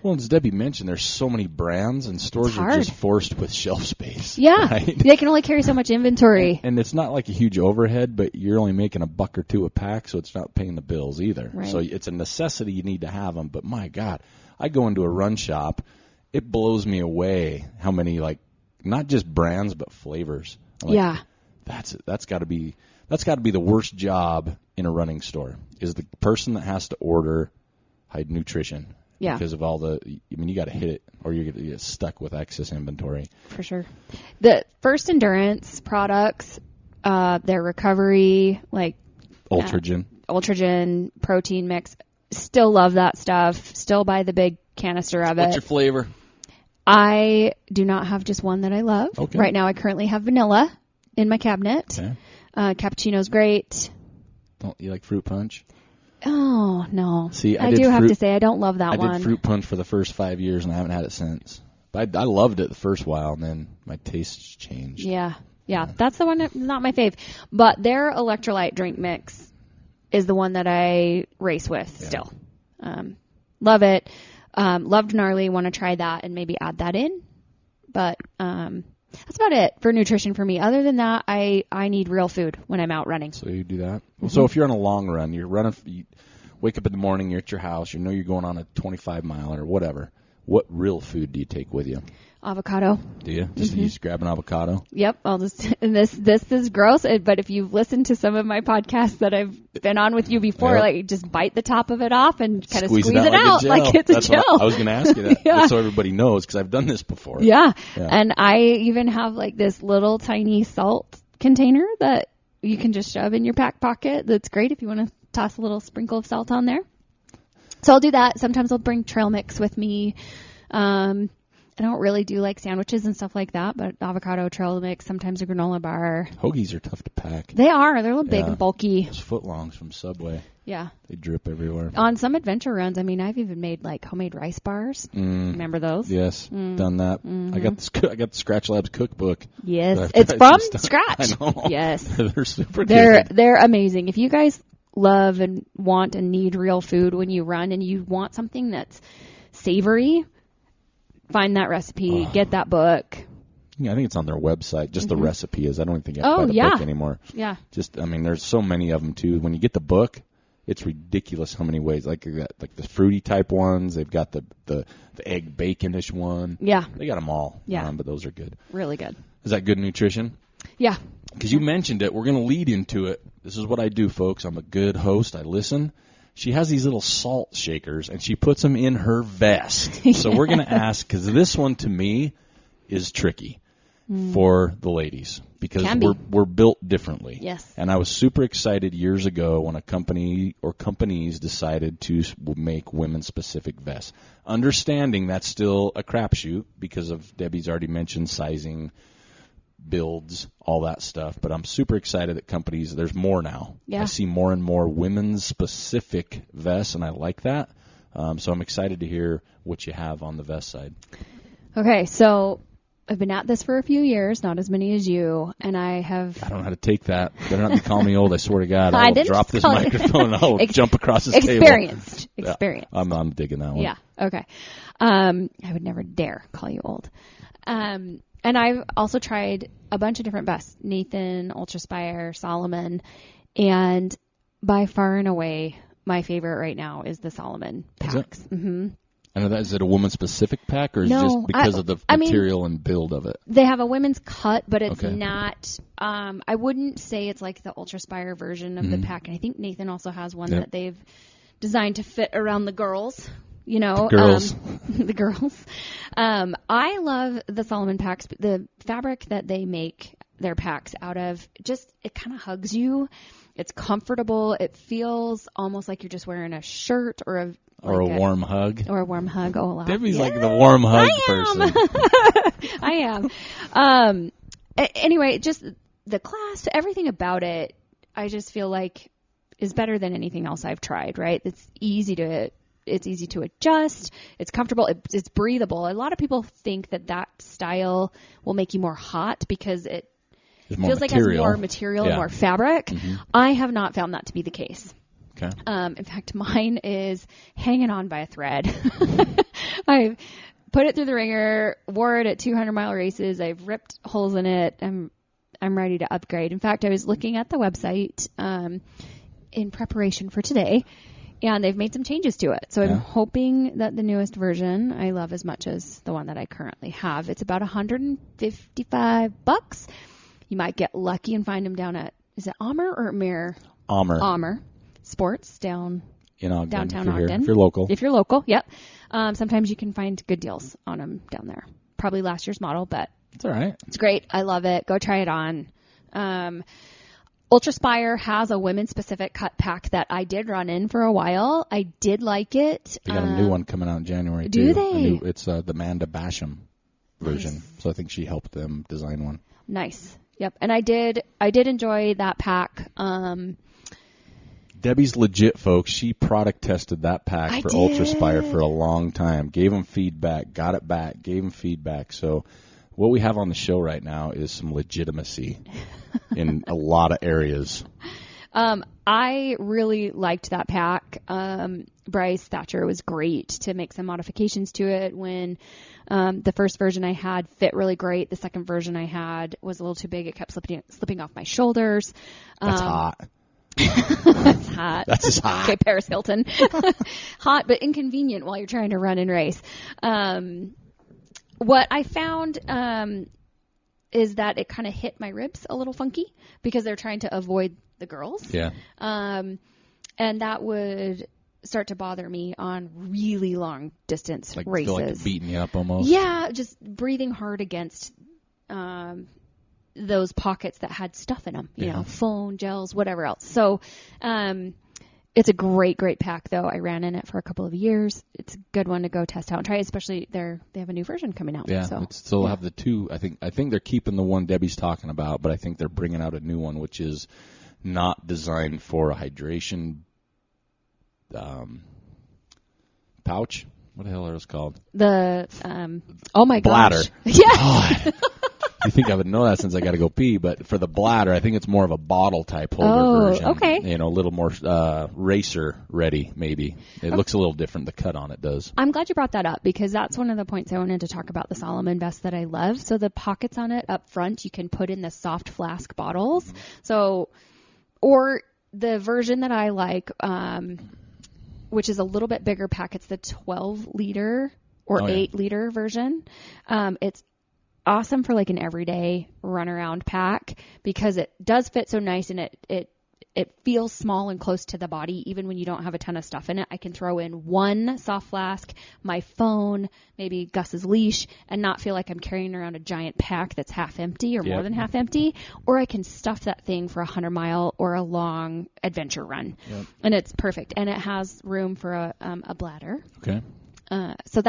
Well, as Debbie mentioned, there's so many brands, and stores are just forced with shelf space.
Yeah,
right?
They can only carry so much inventory.
And it's not like a huge overhead, but you're only making $1 or $2 a pack, so it's not paying the bills either.
Right.
So it's a necessity. You need to have them. But my God, I go into a run shop, it blows me away how many not just brands but flavors.
Yeah,
that's got to be the worst job in a running store, is the person that has to order high nutrition.
Yeah.
Because of you got to hit it, or you're going to get stuck with excess inventory.
For sure. The First Endurance products, their recovery, Ultragen protein mix, still love that stuff. Still buy the big canister of it.
What's your flavor?
I do not have just one that I love.
Okay.
Right now I currently have vanilla in my cabinet.
Okay.
Cappuccino's great.
Don't you like fruit punch?
Oh, no.
See,
I do have to say I don't love that one.
I did fruit punch for the first 5 years, and I haven't had it since. But I loved it the first while, and then my tastes changed.
Yeah. That's the one not my fave. But their electrolyte drink mix is the one that I race with still. Love it. Loved Gnarly. Want to try that and maybe add that in. But That's about it for nutrition for me. Other than that, I need real food when I'm out running.
So you do that. So if you're on a long run, you wake up in the morning, you're at your house, you know you're going on a 25-mile or whatever. What real food do you take with you?
Avocado.
Do you? You just grab an avocado?
Yep. And this is gross, but if you've listened to some of my podcasts that I've been on with you before, like just bite the top of it off and kind of squeeze it out like it's a gel.
I was going to ask you that just so everybody knows, because I've done this before.
Yeah. And I even have like this little tiny salt container that you can just shove in your back pocket. That's great if you want to toss a little sprinkle of salt on there. So I'll do that. Sometimes I'll bring trail mix with me. I don't really do like sandwiches and stuff like that, but avocado, trail mix, sometimes a granola bar.
Hoagies are tough to pack.
They are. They're a little big and bulky.
Those footlongs from Subway.
Yeah.
They drip everywhere.
On some adventure runs, I mean, I've even made like homemade rice bars. Remember those?
Yes. Done that. I got the Scratch Labs cookbook.
Yes. It's from scratch.
I know.
Yes.
They're super good.
They're amazing. If you guys love and want and need real food when you run and you want something that's savory, find that recipe, get that book.
Yeah, I think it's on their website. Just the recipe is. I don't think you have to buy the book anymore.
Yeah.
Just, I mean, there's so many of them too. When you get the book, it's ridiculous how many ways. Like the fruity type ones. They've got the egg baconish one.
Yeah.
They got them all.
Yeah.
But those are good.
Really good.
Is that good nutrition?
Yeah.
Because you mentioned it. We're going to lead into it. This is what I do, folks. I'm a good host. I listen. She has these little salt shakers, and she puts them in her vest. So we're going to ask, because this one to me is tricky for the ladies, because we're built differently.
Yes.
And I was super excited years ago when a company or companies decided to make women-specific vests. Understanding that's still a crapshoot because of Debbie's already mentioned sizing, builds, all that stuff, but I'm super excited that companies, there's more now.
Yeah.
I see more and more women's specific vests, and I like that. So I'm excited to hear what you have on the vest side.
Okay, so I've been at this for a few years, not as many as you, and I don't
know how to take that. Better not be calling me old, I swear to God. I'll drop this microphone and I'll jump across this table.
Experience.
Yeah, I'm digging that one.
Yeah, okay. I would never dare call you old. And I've also tried a bunch of different vests, Nathan, Ultraspire, Solomon, and by far and away, my favorite right now is the Solomon packs.
And is it a woman-specific pack, or is it just because of the material and build of it?
They have a women's cut, but it's not, I wouldn't say it's like the Ultraspire version of the pack. And I think Nathan also has one that they've designed to fit around the girls. You know, the girls. I love the Solomon packs. The fabric that they make their packs out of, it kind of hugs you. It's comfortable. It feels almost like you're just wearing a shirt or a
warm hug.
Or a warm hug. Oh, wow.
Debbie's like the warm hug person.
I am. Anyway, just the class, everything about it, I just feel like is better than anything else I've tried, right? It's easy to adjust. It's comfortable. It's breathable. A lot of people think that style will make you more hot because it feels like it has more material and more fabric. I have not found that to be the case.
Okay.
In fact, mine is hanging on by a thread. I've put it through the ringer, wore it at 200-mile races. I've ripped holes in it. I'm ready to upgrade. In fact, I was looking at the website in preparation for today, and they've made some changes to it. So I'm hoping that the newest version I love as much as the one that I currently have. It's about $155. You might get lucky and find them down at, is it Amer or Mir? Amer Sports down in Ogden, downtown Ogden.
If you're local.
If you're local, yep. Sometimes you can find good deals on them down there. Probably last year's model, but
it's all right.
It's great. I love it. Go try it on. Ultraspire has a women-specific cut pack that I did run in for a while. I did like it.
They got a new one coming out in January,
too. Do they?
It's the Amanda Basham version. Nice. So I think she helped them design one.
Nice. Yep. And I did enjoy that pack.
Debbie's legit, folks. She product tested that pack for Ultraspire for a long time. Gave them feedback, got it back, gave them feedback. So what we have on the show right now is some legitimacy in a lot of areas.
I really liked that pack. Bryce Thatcher was great to make some modifications to it when the first version I had fit really great. The second version I had was a little too big. It kept slipping off my shoulders.
That's hot.
That's hot.
That's just hot.
Okay, Paris Hilton. Hot, but inconvenient while you're trying to run and race. What I found is that it kind of hit my ribs a little funky because they're trying to avoid the girls.
Yeah.
And that would start to bother me on really long distance races.
Feel like it's beating you up almost.
Yeah, just breathing hard against those pockets that had stuff in them, you know, phone, gels, whatever else. So it's a great pack, though. I ran in it for a couple of years. It's a good one to go test out and try, especially they have a new version coming out.
Yeah,
so
still have the two. I think they're keeping the one Debbie's talking about, but I think they're bringing out a new one, which is not designed for a hydration pouch. What the hell are those called?
The oh my
bladder.
Gosh. Yeah.
God. You think I would know that since I got to go pee, but for the bladder, I think it's more of a bottle type holder version.
Okay.
You know, a little more racer ready, maybe. It looks a little different. The cut on it does.
I'm glad you brought that up because that's one of the points I wanted to talk about the Solomon vest that I love. So the pockets on it up front, you can put in the soft flask bottles. Mm-hmm. So, or the version that I like, which is a little bit bigger pack, it's the 12 liter or 8 liter version. It's awesome for like an everyday run around pack because it does fit so nice and it feels small and close to the body even when you don't have a ton of stuff in it. I can throw in one soft flask, my phone, maybe Gus's leash, and not feel like I'm carrying around a giant pack that's half empty or more than half empty. Or I can stuff that thing for a 100-mile or a long adventure run. Yep. And it's perfect. And it has room for a bladder.
Okay.
So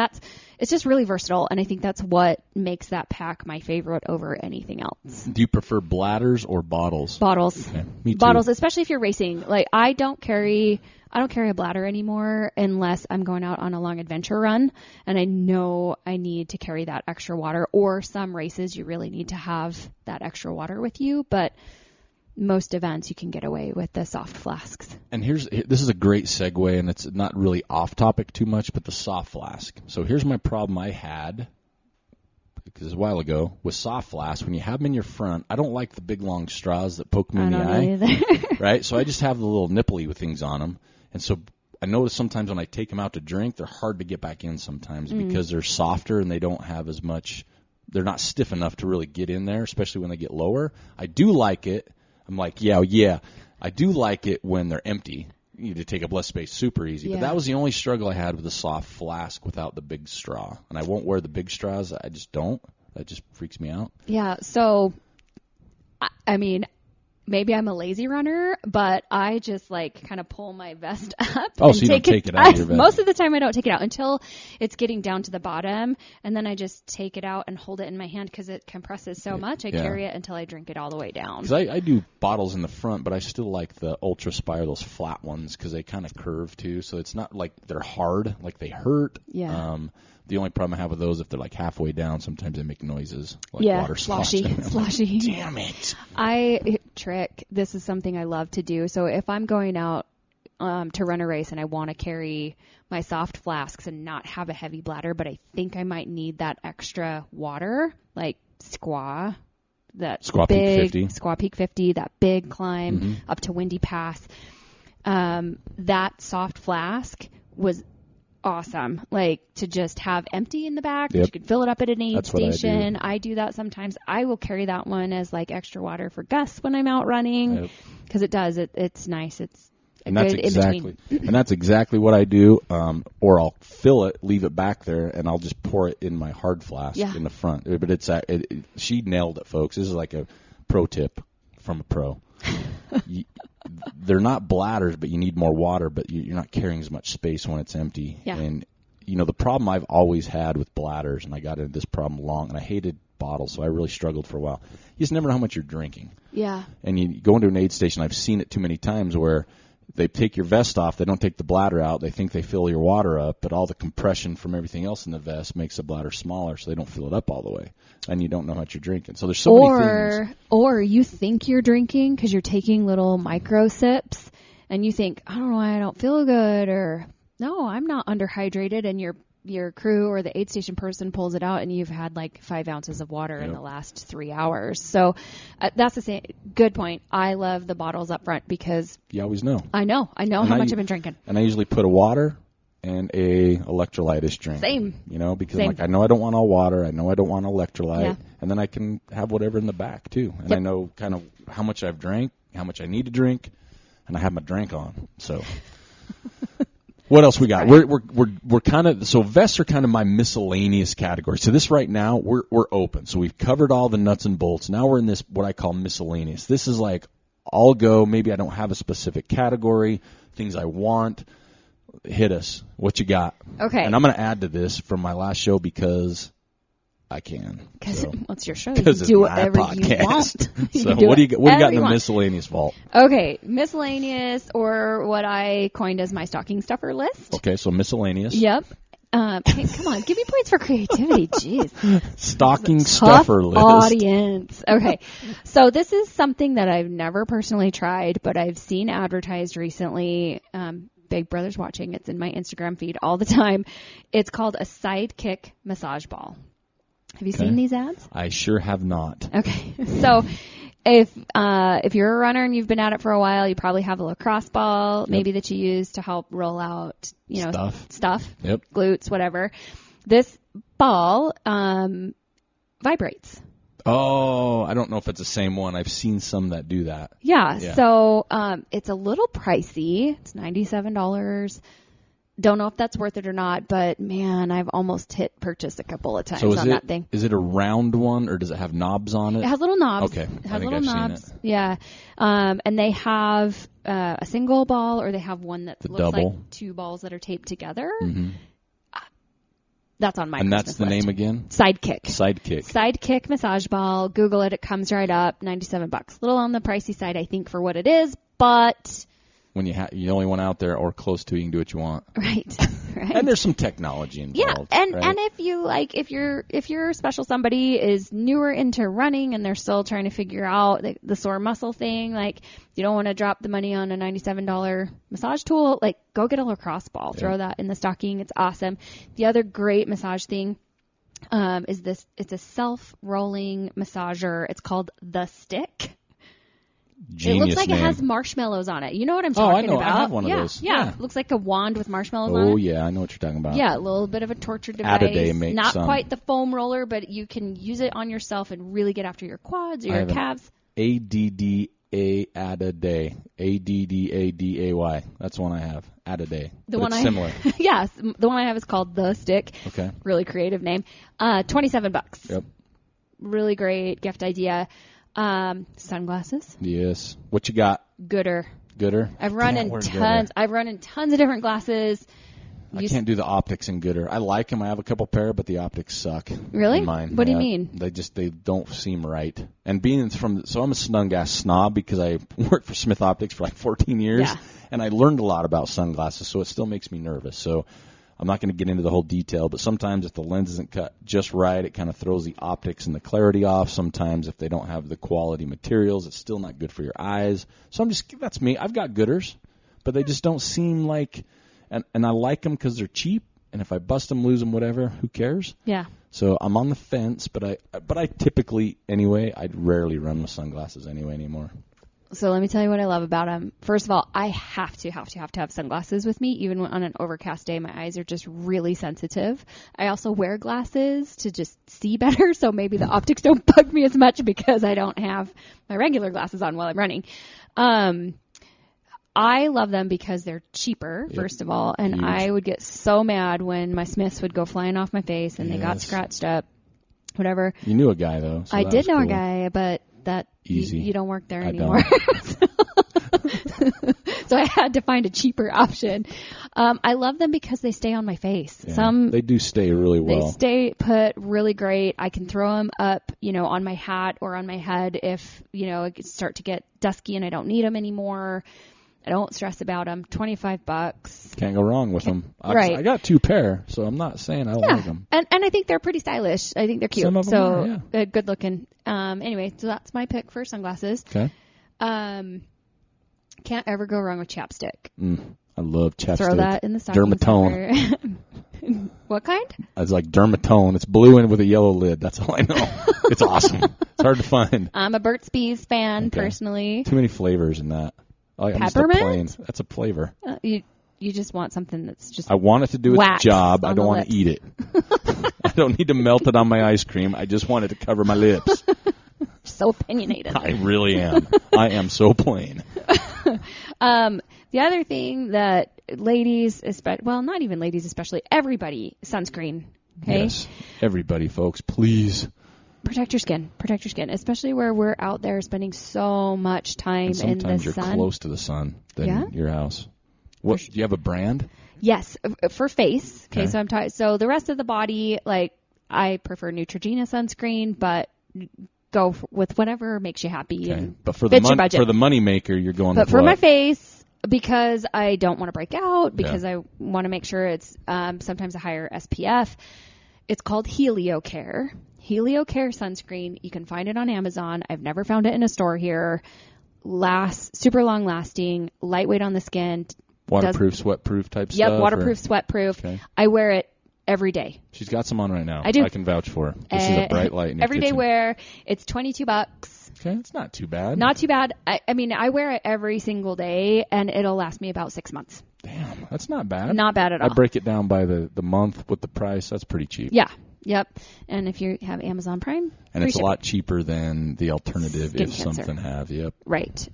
it's just really versatile, and I think that's what makes that pack my favorite over anything else.
Do you prefer bladders or bottles?
Bottles.
Okay. Me too.
Bottles, especially if you're racing. Like I don't carry a bladder anymore unless I'm going out on a long adventure run, and I know I need to carry that extra water. Or some races you really need to have that extra water with you, but most events you can get away with the soft flasks. And
this is a great segue, and it's not really off topic too much, but the soft flask. So here's my problem I had, because it was a while ago, with soft flasks. When you have them in your front, I don't like the big long straws that poke me in the eye. Right? So I just have the little nipply with things on them. And so I notice sometimes when I take them out to drink, they're hard to get back in sometimes because they're softer and they don't have as much, they're not stiff enough to really get in there, especially when they get lower. I do like it. I'm like, yeah, I do like it when they're empty. You need to take up less space, super easy. Yeah. But that was the only struggle I had with the soft flask without the big straw. And I won't wear the big straws. I just don't. That just freaks me out.
Yeah, so, I mean, maybe I'm a lazy runner, but I just like kind of pull my vest up.
Oh, so you don't take it out of your vest?
Most of the time I don't take it out until it's getting down to the bottom, and then I just take it out and hold it in my hand because it compresses so much. I carry it until I drink it all the way down.
Because I do bottles in the front, but I still like the Ultra Spire, those flat ones, because they kind of curve too. So it's not like they're hard, like they hurt.
Yeah.
The only problem I have with those, if they're like halfway down, sometimes they make noises like water
sloshy.
Like, damn it!
This is something I love to do. So if I'm going out to run a race and I want to carry my soft flasks and not have a heavy bladder, but I think I might need that extra water, like Squaw Peak 50, that big climb up to Windy Pass. That soft flask was awesome, like to just have empty in the back. You can fill it up at an aid station. I do that sometimes. I will carry that one as like extra water for Gus when I'm out running because it's nice. It's a good in-between.
And that's exactly what I do. Or I'll fill it, leave it back there, and I'll just pour it in my hard flask in the front. But she nailed it, folks. This is like a pro tip from a pro. They're not bladders, but you need more water, but you're not carrying as much space when it's empty.
Yeah.
And, the problem I've always had with bladders, and I got into this problem and I hated bottles, so I really struggled for a while. You just never know how much you're drinking.
Yeah.
And you go into an aid station, I've seen it too many times where they take your vest off, they don't take the bladder out, they think they fill your water up, but all the compression from everything else in the vest makes the bladder smaller, so they don't fill it up all the way. And you don't know how much you're drinking. So there's so many things.
Or you think you're drinking because you're taking little micro sips, and you think, I don't know why I don't feel good, or no, I'm not underhydrated, and your crew or the aid station person pulls it out and you've had like 5 ounces of water in the last 3 hours. So that's the same. Good point. I love the bottles up front because
you always know.
I know how much I've been drinking.
And I usually put a water and a electrolyte drink.
Same.
Because I'm like, I know I don't want all water. I know I don't want electrolyte.
Yeah.
And then I can have whatever in the back too. And I know kind of how much I've drank, how much I need to drink, and I have my drink on. So what else we got? Right. We're kind of, so vests are kind of my miscellaneous category. So this right now, we're open. So we've covered all the nuts and bolts. Now we're in this, what I call miscellaneous. This is like, I'll go, maybe I don't have a specific category, things I want. Hit us. What you got?
Okay.
And I'm going to add to this from my last show because I can.
Because it's your show. You
can
do whatever you want.
So what do you got in the miscellaneous vault?
Okay. Miscellaneous, or what I coined as my stocking stuffer list.
Okay. So miscellaneous.
Yep. Hey, come on. Give me points for creativity. Jeez.
Stocking stuffer list.
Audience. Okay. So this is something that I've never personally tried, but I've seen advertised recently. Big Brother's watching. It's in my Instagram feed all the time. It's called a Sidekick massage ball. Have you seen these ads?
I sure have not.
Okay. So if you're a runner and you've been at it for a while, you probably have a lacrosse ball maybe that you use to help roll out, stuff, glutes, whatever. This ball vibrates.
Oh, I don't know if it's the same one. I've seen some that do that.
Yeah. So it's a little pricey. It's $97. Don't know if that's worth it or not, but man, I've almost hit purchase a couple of times on that thing.
Is it a round one, or does it have knobs on it?
It has little knobs.
Okay.
It has little knobs. Seen it. Yeah. And they have a single ball, or they have one that looks double. Like 2 balls that are taped together. Mm-hmm. That's on my
And
Christmas
that's the
list.
name again?
Sidekick.
Sidekick
massage ball. Google it. It comes right up. $97. A little on the pricey side, I think, for what it is, but
when you're the only one out there or close to, you can do what you want.
Right.
And there's some technology involved.
Yeah, and if you if your special somebody is newer into running and they're still trying to figure out the sore muscle thing, like you don't want to drop the money on a $97 massage tool, like go get a lacrosse ball, throw that in the stocking. It's awesome. The other great massage thing is this. It's a self-rolling massager. It's called The Stick.
Genius
it looks like
name.
It has marshmallows on it. You know what I'm talking about?
I have one of those.
Yeah. Looks like a wand with marshmallows on it.
Oh, yeah. I know what you're talking about.
Yeah, a little bit of a torture device.
Add-a-day makes
Not
some.
quite the foam roller, but you can use it on yourself and really get after your quads or your calves.
ADDA Add-a-day. ADDADAY. That's the one I have. Add-a-day. It's similar.
Yes. The one I have is called The Stick.
Okay.
Really creative name. $27.
Yep.
Really great gift idea. Sunglasses.
Yes. What you got?
Gooder. I've run in tons of different glasses.
I can't do the optics in Gooder. I like them. I have a couple pair, but the optics suck.
Really?
In mine.
What do you mean?
They don't seem right. And so I'm a Sunglass snob because I worked for Smith Optics for like 14 years, and I learned a lot about sunglasses, so it still makes me nervous. So I'm not going to get into the whole detail, but sometimes if the lens isn't cut just right, it kind of throws the optics and the clarity off. Sometimes if they don't have the quality materials, it's still not good for your eyes. So that's me. I've got Gooders, but they just don't seem like, and I like them because they're cheap, and if I bust them, lose them, whatever, who cares?
Yeah.
So I'm on the fence, but I typically, anyway, I'd rarely run with sunglasses anymore.
So let me tell you what I love about them. First of all, I have to have sunglasses with me. Even on an overcast day, my eyes are just really sensitive. I also wear glasses to just see better, so maybe the optics don't bug me as much because I don't have my regular glasses on while I'm running. I love them because they're cheaper, first of all, and huge. I would get so mad when my Smiths would go flying off my face and they got scratched up, whatever.
You knew a guy, though. So
I did know a guy, but that you don't work there anymore. So I had to find a cheaper option. I love them because they stay on my face.
Yeah, they do stay really well.
They stay put really great. I can throw them up, on my hat or on my head if, it start to get dusky and I don't need them anymore. I don't stress about them. $25.
Can't go wrong with them.
Right.
I got 2 pair, so I'm not saying I like them.
And I think they're pretty stylish. I think they're cute.
Some of them are,
good looking. Anyway, so that's my pick for sunglasses.
Okay.
Can't ever go wrong with chapstick.
I I love chapstick.
Throw that in the stocking
Dermatone.
What kind?
It's like Dermatone. It's blue and with a yellow lid. That's all I know. It's awesome. It's hard to find.
I'm a Burt's Bees fan, personally.
Too many flavors in that. I'm
Peppermint?
just a plain. That's a flavor.
You just want something that's just
I want it to do its job. I don't want to eat it. I don't need to melt it on my ice cream. I just want it to cover my lips.
So opinionated.
I really am. I am so plain.
The other thing that ladies, well, not even ladies especially, everybody, sunscreen. Okay?
Yes. Everybody, folks, please.
Protect your skin. Protect your skin, especially where we're out there spending so much time in the sun.
Sometimes you're close to the sun than your house. What do you have a brand?
Yes, for face. Okay. So I'm talking. So the rest of the body, like I prefer Neutrogena sunscreen, but go with whatever makes you happy.
Okay.
And
but for
budget.
For the money maker, you're going.
But
with
for
what?
my face, because I don't want to break out, because I want to make sure it's sometimes a higher SPF. It's called HelioCare. HelioCare sunscreen. You can find it on Amazon. I've never found it in a store here. Super long lasting, lightweight on the skin.
Waterproof, sweatproof type stuff?
Yep, waterproof, sweatproof. Okay. I wear it every day.
She's got some on right now.
I do.
I can vouch for her. This is a bright light in your
everyday
kitchen.
wear. It's $22.
Okay, it's not too bad.
Not too bad. I mean, I wear it every single day, and it'll last me about 6 months.
Damn, that's not bad.
Not bad at all.
I break it down by the month with the price. That's pretty cheap.
Yeah. Yep. And if you have Amazon Prime,
and it's a lot cheaper than the alternative if something have. Yep.
Right.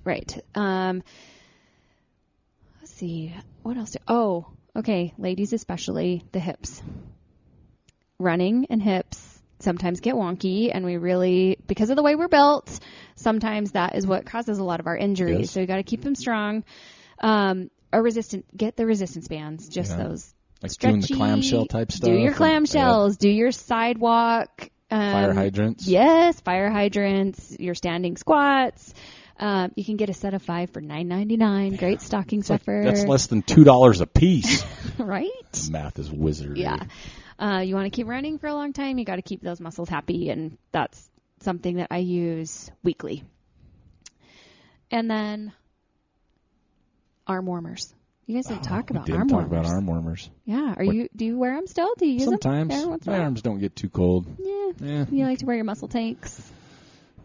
Let's see. What else? Okay. Ladies, especially the hips. Running and hips sometimes get wonky, and we really, because of the way we're built, sometimes that is what causes a lot of our injuries. Yes. So you got to keep them strong. Get the resistance bands, just those.
Like
stretchy,
doing the clamshell type stuff.
Do your clamshells. Do your sidewalk.
Fire hydrants.
Yes, fire hydrants. Your standing squats. You can get a set of 5 for $9.99. Great stocking stuffer.
That's less than $2 a piece.
Right?
Math is wizardry.
Yeah. You want to keep running for a long time, you got to keep those muscles happy, and that's something that I use weekly. And then arm warmers. You guys didn't talk about arm warmers.
Talk about arm warmers.
Yeah. Do you wear them still? Do you use
Sometimes.
them?
Sometimes. My arms don't get too cold.
Yeah. You like to wear your muscle tanks?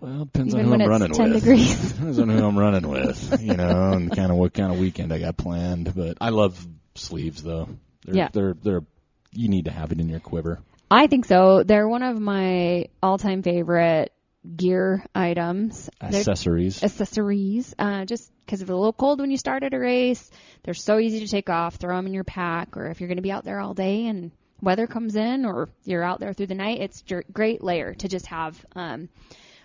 Well, it depends
Even
on who I'm running
with. 10
with.
degrees.
Depends on who I'm running with, and kind of what kind of weekend I got planned. But I love sleeves, though. They're you need to have it in your quiver.
I think so. They're one of my all-time favorite gear items.
Accessories.
Just because it's a little cold when you start at a race. They're so easy to take off. Throw them in your pack, or if you're going to be out there all day and weather comes in, or you're out there through the night, it's a great layer to just have.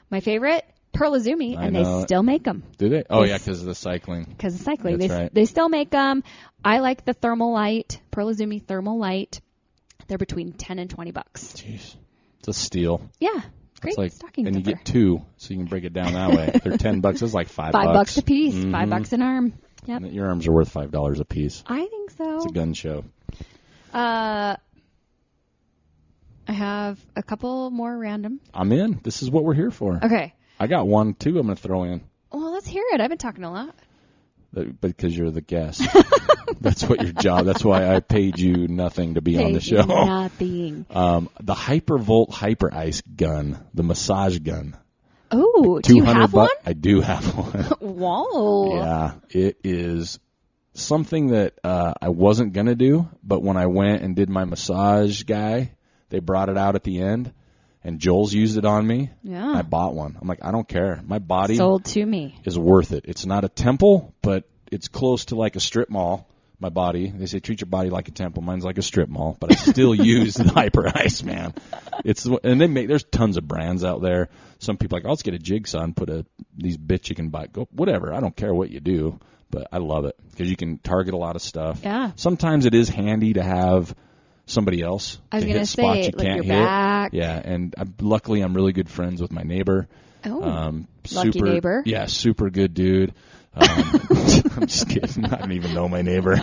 My favorite, Pearl Izumi, and they still make them.
Do they? Oh, yeah, because of the cycling.
Because of cycling.
That's right.
They still make them. I like the Thermal Light, Pearl Izumi Thermal Light. They're between $10 and $20.
Jeez. It's a steal.
Yeah. Great stocking
and
stuffer.
You get two, so you can break it down that way. They're $10. It's like $5.
$5 a piece. Mm-hmm. $5 an arm. Yep.
And your arms are worth $5 a piece.
I think so.
It's a gun show.
I have a couple more random.
I'm in. This is what we're here for.
Okay.
I got one, too, I'm going to throw in.
Well, let's hear it. I've been talking a lot.
Because you're the guest. That's what your job. That's why I paid you nothing to be on the show.
Nothing.
The Hypervolt Hyper Ice gun, the massage gun.
Oh, do you have one?
I do have one.
Whoa.
Yeah, it is something that I wasn't going to do, but when I went and did my massage guy, they brought it out at the end, and Joel's used it on me.
Yeah.
I bought one. I'm like, I don't care. My body
sold to me
is worth it. It's not a temple, but it's close to like a strip mall. My body, they say treat your body like a temple. Mine's like a strip mall, but I still use the Hyper Ice, man. There's tons of brands out there. Some people are like, oh, let's get a Jigsaw and put these bits you can buy. Go whatever. I don't care what you do, but I love it because you can target a lot of stuff.
Yeah.
Sometimes it is handy to have somebody else to hit spots you can't hit.
Back.
Yeah, and luckily I'm really good friends with my neighbor,
Oh, lucky neighbor.
Yeah, super good dude. I'm just kidding. I don't even know my neighbor.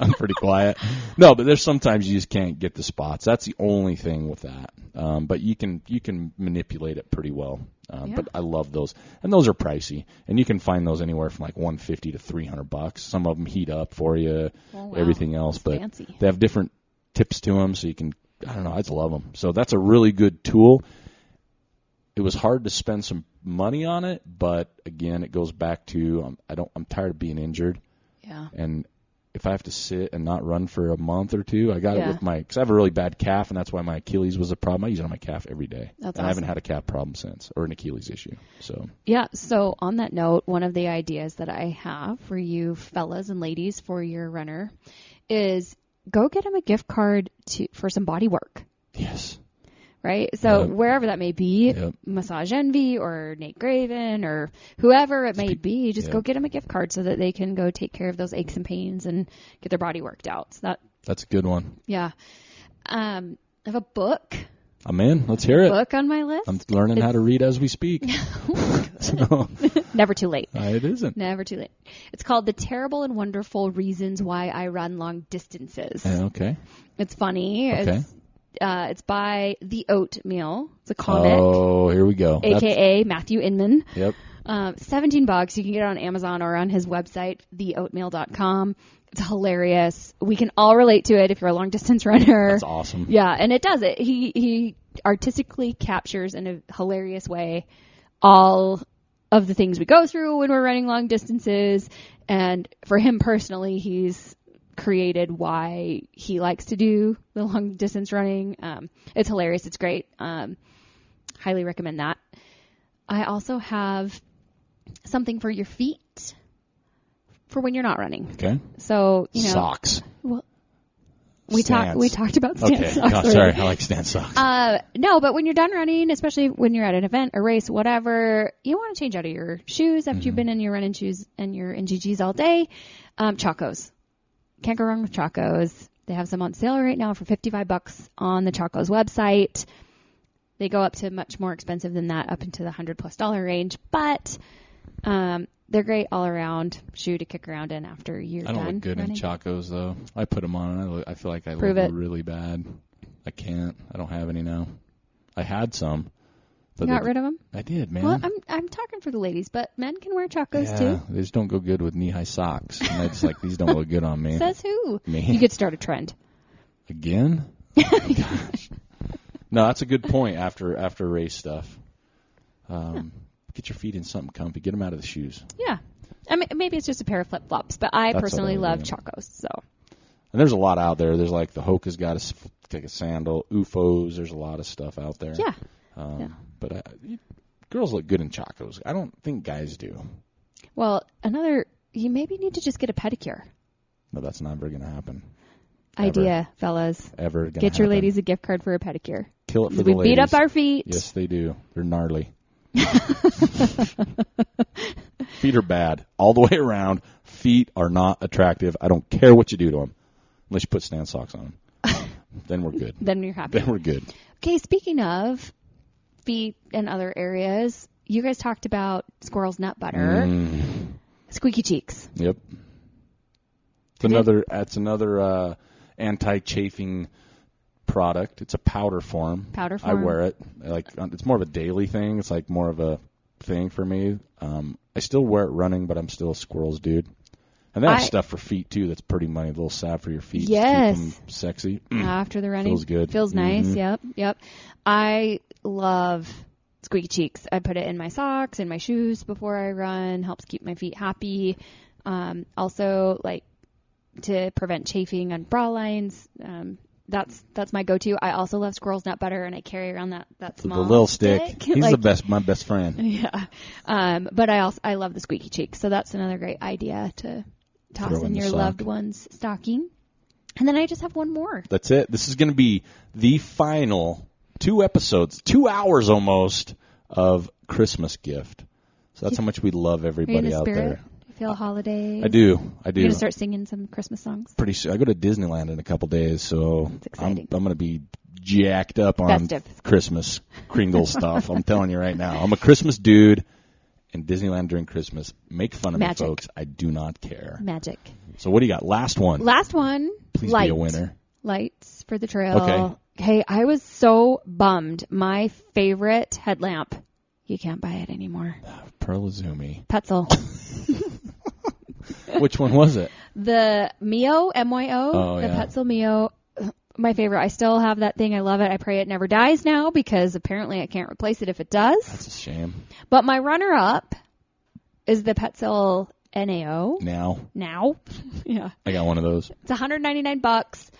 I'm pretty quiet. No, but there's sometimes you just can't get the spots. That's the only thing with that. But you can manipulate it pretty well. But I love those, and those are pricey, and you can find those anywhere from like $150 to $300. Some of them heat up for you, everything else.
That's
but
fancy.
They have different tips to them, so you can. I don't know. I just love them. So that's a really good tool. It was hard to spend some money on it, but again, it goes back to I'm tired of being injured.
Yeah.
And if I have to sit and not run for a month or two, I got it with because I have a really bad calf, and that's why my Achilles was a problem. I use it on my calf every day.
That's awesome.
I haven't had a calf problem since, or an Achilles issue. So
So on that note, one of the ideas that I have for you fellas and ladies for your runner is go get him a gift card for some body work.
Yes.
Right? So wherever that may be, Massage Envy or Nate Graven or whoever it may be, just go get them a gift card so that they can go take care of those aches and pains and get their body worked out. So
that's a good one.
Yeah. I have a book.
I'm in. Let's hear it.
Book on my list.
I'm learning how to read as we speak. So.
Never too late.
It isn't.
Never too late. It's called The Terrible and Wonderful Reasons Why I Run Long Distances.
Okay.
It's funny.
Okay.
It's by The Oatmeal. It's a comic.
Oh, here we go.
AKA Matthew Inman.
Yep.
$17. You can get it on Amazon or on his website, theoatmeal.com. It's hilarious. We can all relate to it if you're a long distance runner.
That's awesome.
Yeah, and it does it. He artistically captures in a hilarious way all of the things we go through when we're running long distances. And for him personally, he's created why he likes to do the long distance running. It's hilarious. It's great. Highly recommend that. I also have something for your feet for when you're not running.
Okay.
So,
socks.
Well, we talked about stance socks.
Oh, sorry. I like stance socks.
No, but when you're done running, especially when you're at an event, a race, whatever, you want to change out of your shoes after you've been in your running shoes and your NGGs all day. Chacos. Can't go wrong with Chacos. They have some on sale right now for $55 on the Chacos website. They go up to much more expensive than that, up into the $100+ range, but they're great all around shoe to kick around in after you're done.
I don't look good
running.
in Chacos though. I put them on and I feel like I look really bad. I can't. I don't have any now. I had some.
You got rid of them?
I did, man.
Well, I'm talking for the ladies, but men can wear Chacos too.
They just don't go good with knee-high socks. And I just these don't look good on me.
Says who?
Me.
You could start a trend.
Again? Gosh. No, that's a good point after race stuff. Get your feet in something comfy. Get them out of the shoes.
Yeah. I mean, maybe it's just a pair of flip-flops, but I personally love Chacos. So.
And there's a lot out there. There's like the Hoka's got a sandal, UFOs. There's a lot of stuff out there.
Yeah.
But girls look good in Chacos. I don't think guys do.
Well, you maybe need to just get a pedicure.
No, that's never going to happen.
Idea, fellas.
Ever going to
Get your ladies a gift card for a pedicure.
Kill it for the ladies.
We beat up our feet.
Yes, they do. They're gnarly. Feet are bad. All the way around. Feet are not attractive. I don't care what you do to them. Unless you put stance socks on them. Then we're good.
Then you're happy.
Then we're good.
Okay, speaking of feet and other areas, you guys talked about squirrel's nut butter. Squeaky cheeks.
Yep. It's another anti-chafing product. It's a powder form. I wear it. It's more of a daily thing. It's like more of a thing for me. I still wear it running, but I'm still a squirrels dude. And they have stuff for feet, too, that's pretty money. A little salve for your feet.
Yes.
To keep them sexy.
After the running.
Feels good.
Feels nice. Yep. I love squeaky cheeks. I put it in my socks, in my shoes before I run. Helps keep my feet happy. Also, to prevent chafing on bra lines. That's my go-to. I also love squirrel's nut butter, and I carry around that small
the little stick. He's my best friend.
Yeah. But I love the squeaky cheeks, so that's another great idea to toss in your loved one's stocking. And then I just have one more.
That's it. This is going to be the final 2 episodes, 2 hours almost, of Christmas gift. So that's how much we love everybody out there.
You feel holiday?
I do.
You're going to start singing some Christmas songs?
Pretty soon. I go to Disneyland in a couple days, so
that's exciting.
I'm going to be jacked up on
Festive.
Christmas Kringle stuff. I'm telling you right now. I'm a Christmas dude, and Disneyland during Christmas. Make fun of
Magic.
me, folks. I do not care.
Magic.
So what do you got? Last one.
Please
be a winner.
Lights for the trail.
Okay.
Hey, I was so bummed. My favorite headlamp. You can't buy it anymore.
Pearl Izumi.
Petzl.
Which one was it?
The Mio, M-Y-O.
Oh,
the
yeah.
Petzl Mio. My favorite. I still have that thing. I love it. I pray it never dies now because apparently I can't replace it if it does.
That's a shame.
But my runner-up is the Petzl NAO. Now. Yeah.
I got one of those.
It's $199.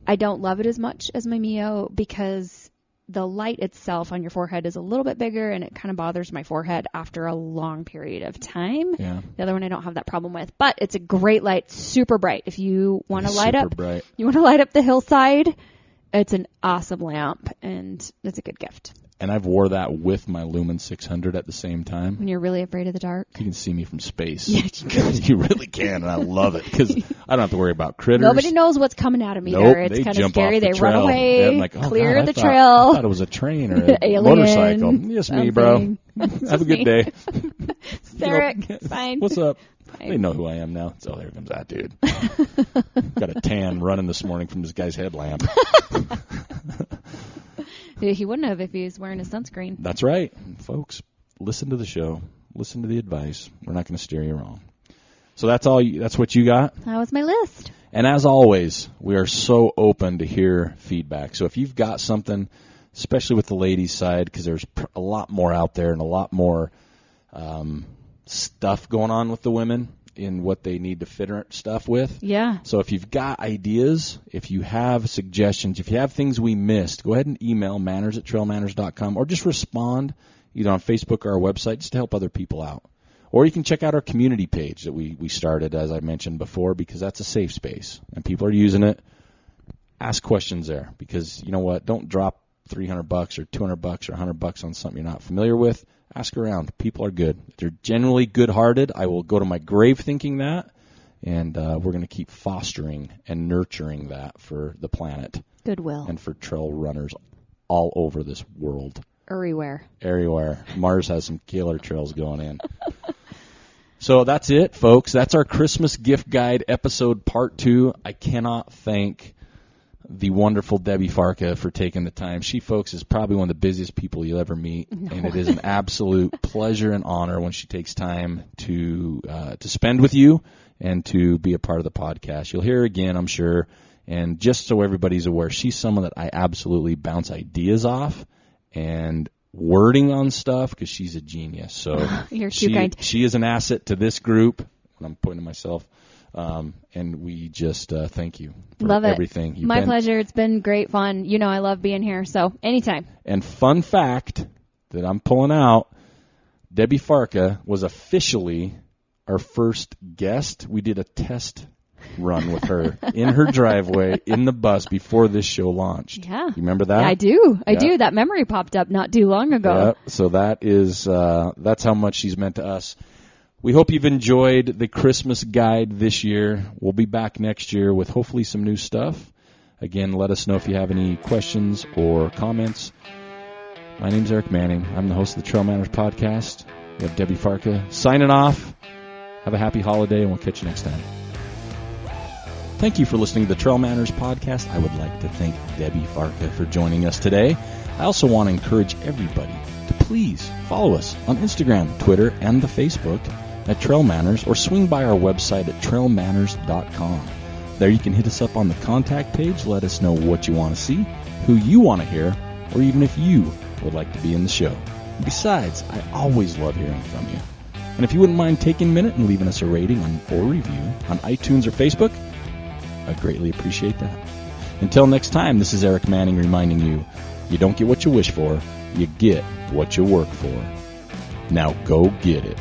I don't love it as much as my Mio because the light itself on your forehead is a little bit bigger and it kind of bothers my forehead after a long period of time.
Yeah.
The other one I don't have that problem with, but it's a great light, super bright. If you want to light up,
bright.
you want to light up the hillside, it's an awesome lamp and it's a good gift.
And I've wore that with my Lumen 600 at the same time.
When you're really afraid of the dark.
You can see me from space.
Yeah, you can.
You really can, and I love it because I don't have to worry about critters.
Nobody knows what's coming at them either.
Nope,
It's
they
kind of
jump
scary.
off the
They run
trail.
away,
Yeah, I'm like,
clear
God,
the
I
trail.
thought it was a train or a
Alien,
motorcycle. Just me, bro. Have a good day.
Eric, fine.
What's up?
Fine.
They know who I am now. So there comes that dude. Got a tan running this morning from this guy's headlamp.
He wouldn't have if he was wearing his sunscreen.
That's right. Folks, listen to the show. Listen to the advice. We're not going to steer you wrong. So that's all. That's what you got?
That was my list.
And as always, we are so open to hear feedback. So if you've got something, especially with the ladies' side, because there's a lot more out there and a lot more stuff going on with the women in what they need to fit stuff with.
Yeah.
So if you've got ideas, if you have suggestions, if you have things we missed, go ahead and email manners@trailmanners.com or just respond either on Facebook or our website just to help other people out. Or you can check out our community page that we started, as I mentioned before, because that's a safe space and people are using it. Ask questions there because you know what? Don't drop $300 or $200 or $100 on something you're not familiar with. Ask around. People are good. They're generally good-hearted. I will go to my grave thinking that, and we're going to keep fostering and nurturing that for the planet.
Goodwill.
And for trail runners all over this world.
Everywhere.
Mars has some killer trails going in. So that's it, folks. That's our Christmas gift guide episode part 2. I cannot thank the wonderful Debbie Farka for taking the time. She, folks, is probably one of the busiest people you'll ever meet, and it is an absolute pleasure and honor when she takes time to spend with you and to be a part of the podcast. You'll hear her again, I'm sure. And just so everybody's aware, she's someone that I absolutely bounce ideas off and wording on stuff because she's a genius. So
You're too kind.
She is an asset to this group, and I'm pointing to myself. And we just thank you for
love it.
everything.
My pleasure. It's been great fun. You know I love being here, so anytime.
And fun fact that I'm pulling out, Debbie Farka was officially our first guest. We did a test run with her in her driveway in the bus before this show launched.
Yeah.
You remember that?
I do. I do. That memory popped up not too long ago.
Yeah. So that is that's how much she's meant to us. We hope you've enjoyed the Christmas guide this year. We'll be back next year with hopefully some new stuff. Again, let us know if you have any questions or comments. My name's Eric Manning. I'm the host of the Trail Manners Podcast. We have Debbie Farka signing off. Have a happy holiday, and we'll catch you next time. Thank you for listening to the Trail Manners Podcast. I would like to thank Debbie Farka for joining us today. I also want to encourage everybody to please follow us on Instagram, Twitter, and the Facebook at Trail Manners, or swing by our website at trailmanners.com. There you can hit us up on the contact page, let us know what you want to see, who you want to hear, or even if you would like to be in the show. Besides, I always love hearing from you. And if you wouldn't mind taking a minute and leaving us a rating or review on iTunes or Facebook, I'd greatly appreciate that. Until next time, this is Eric Manning reminding you, you don't get what you wish for, you get what you work for. Now go get it.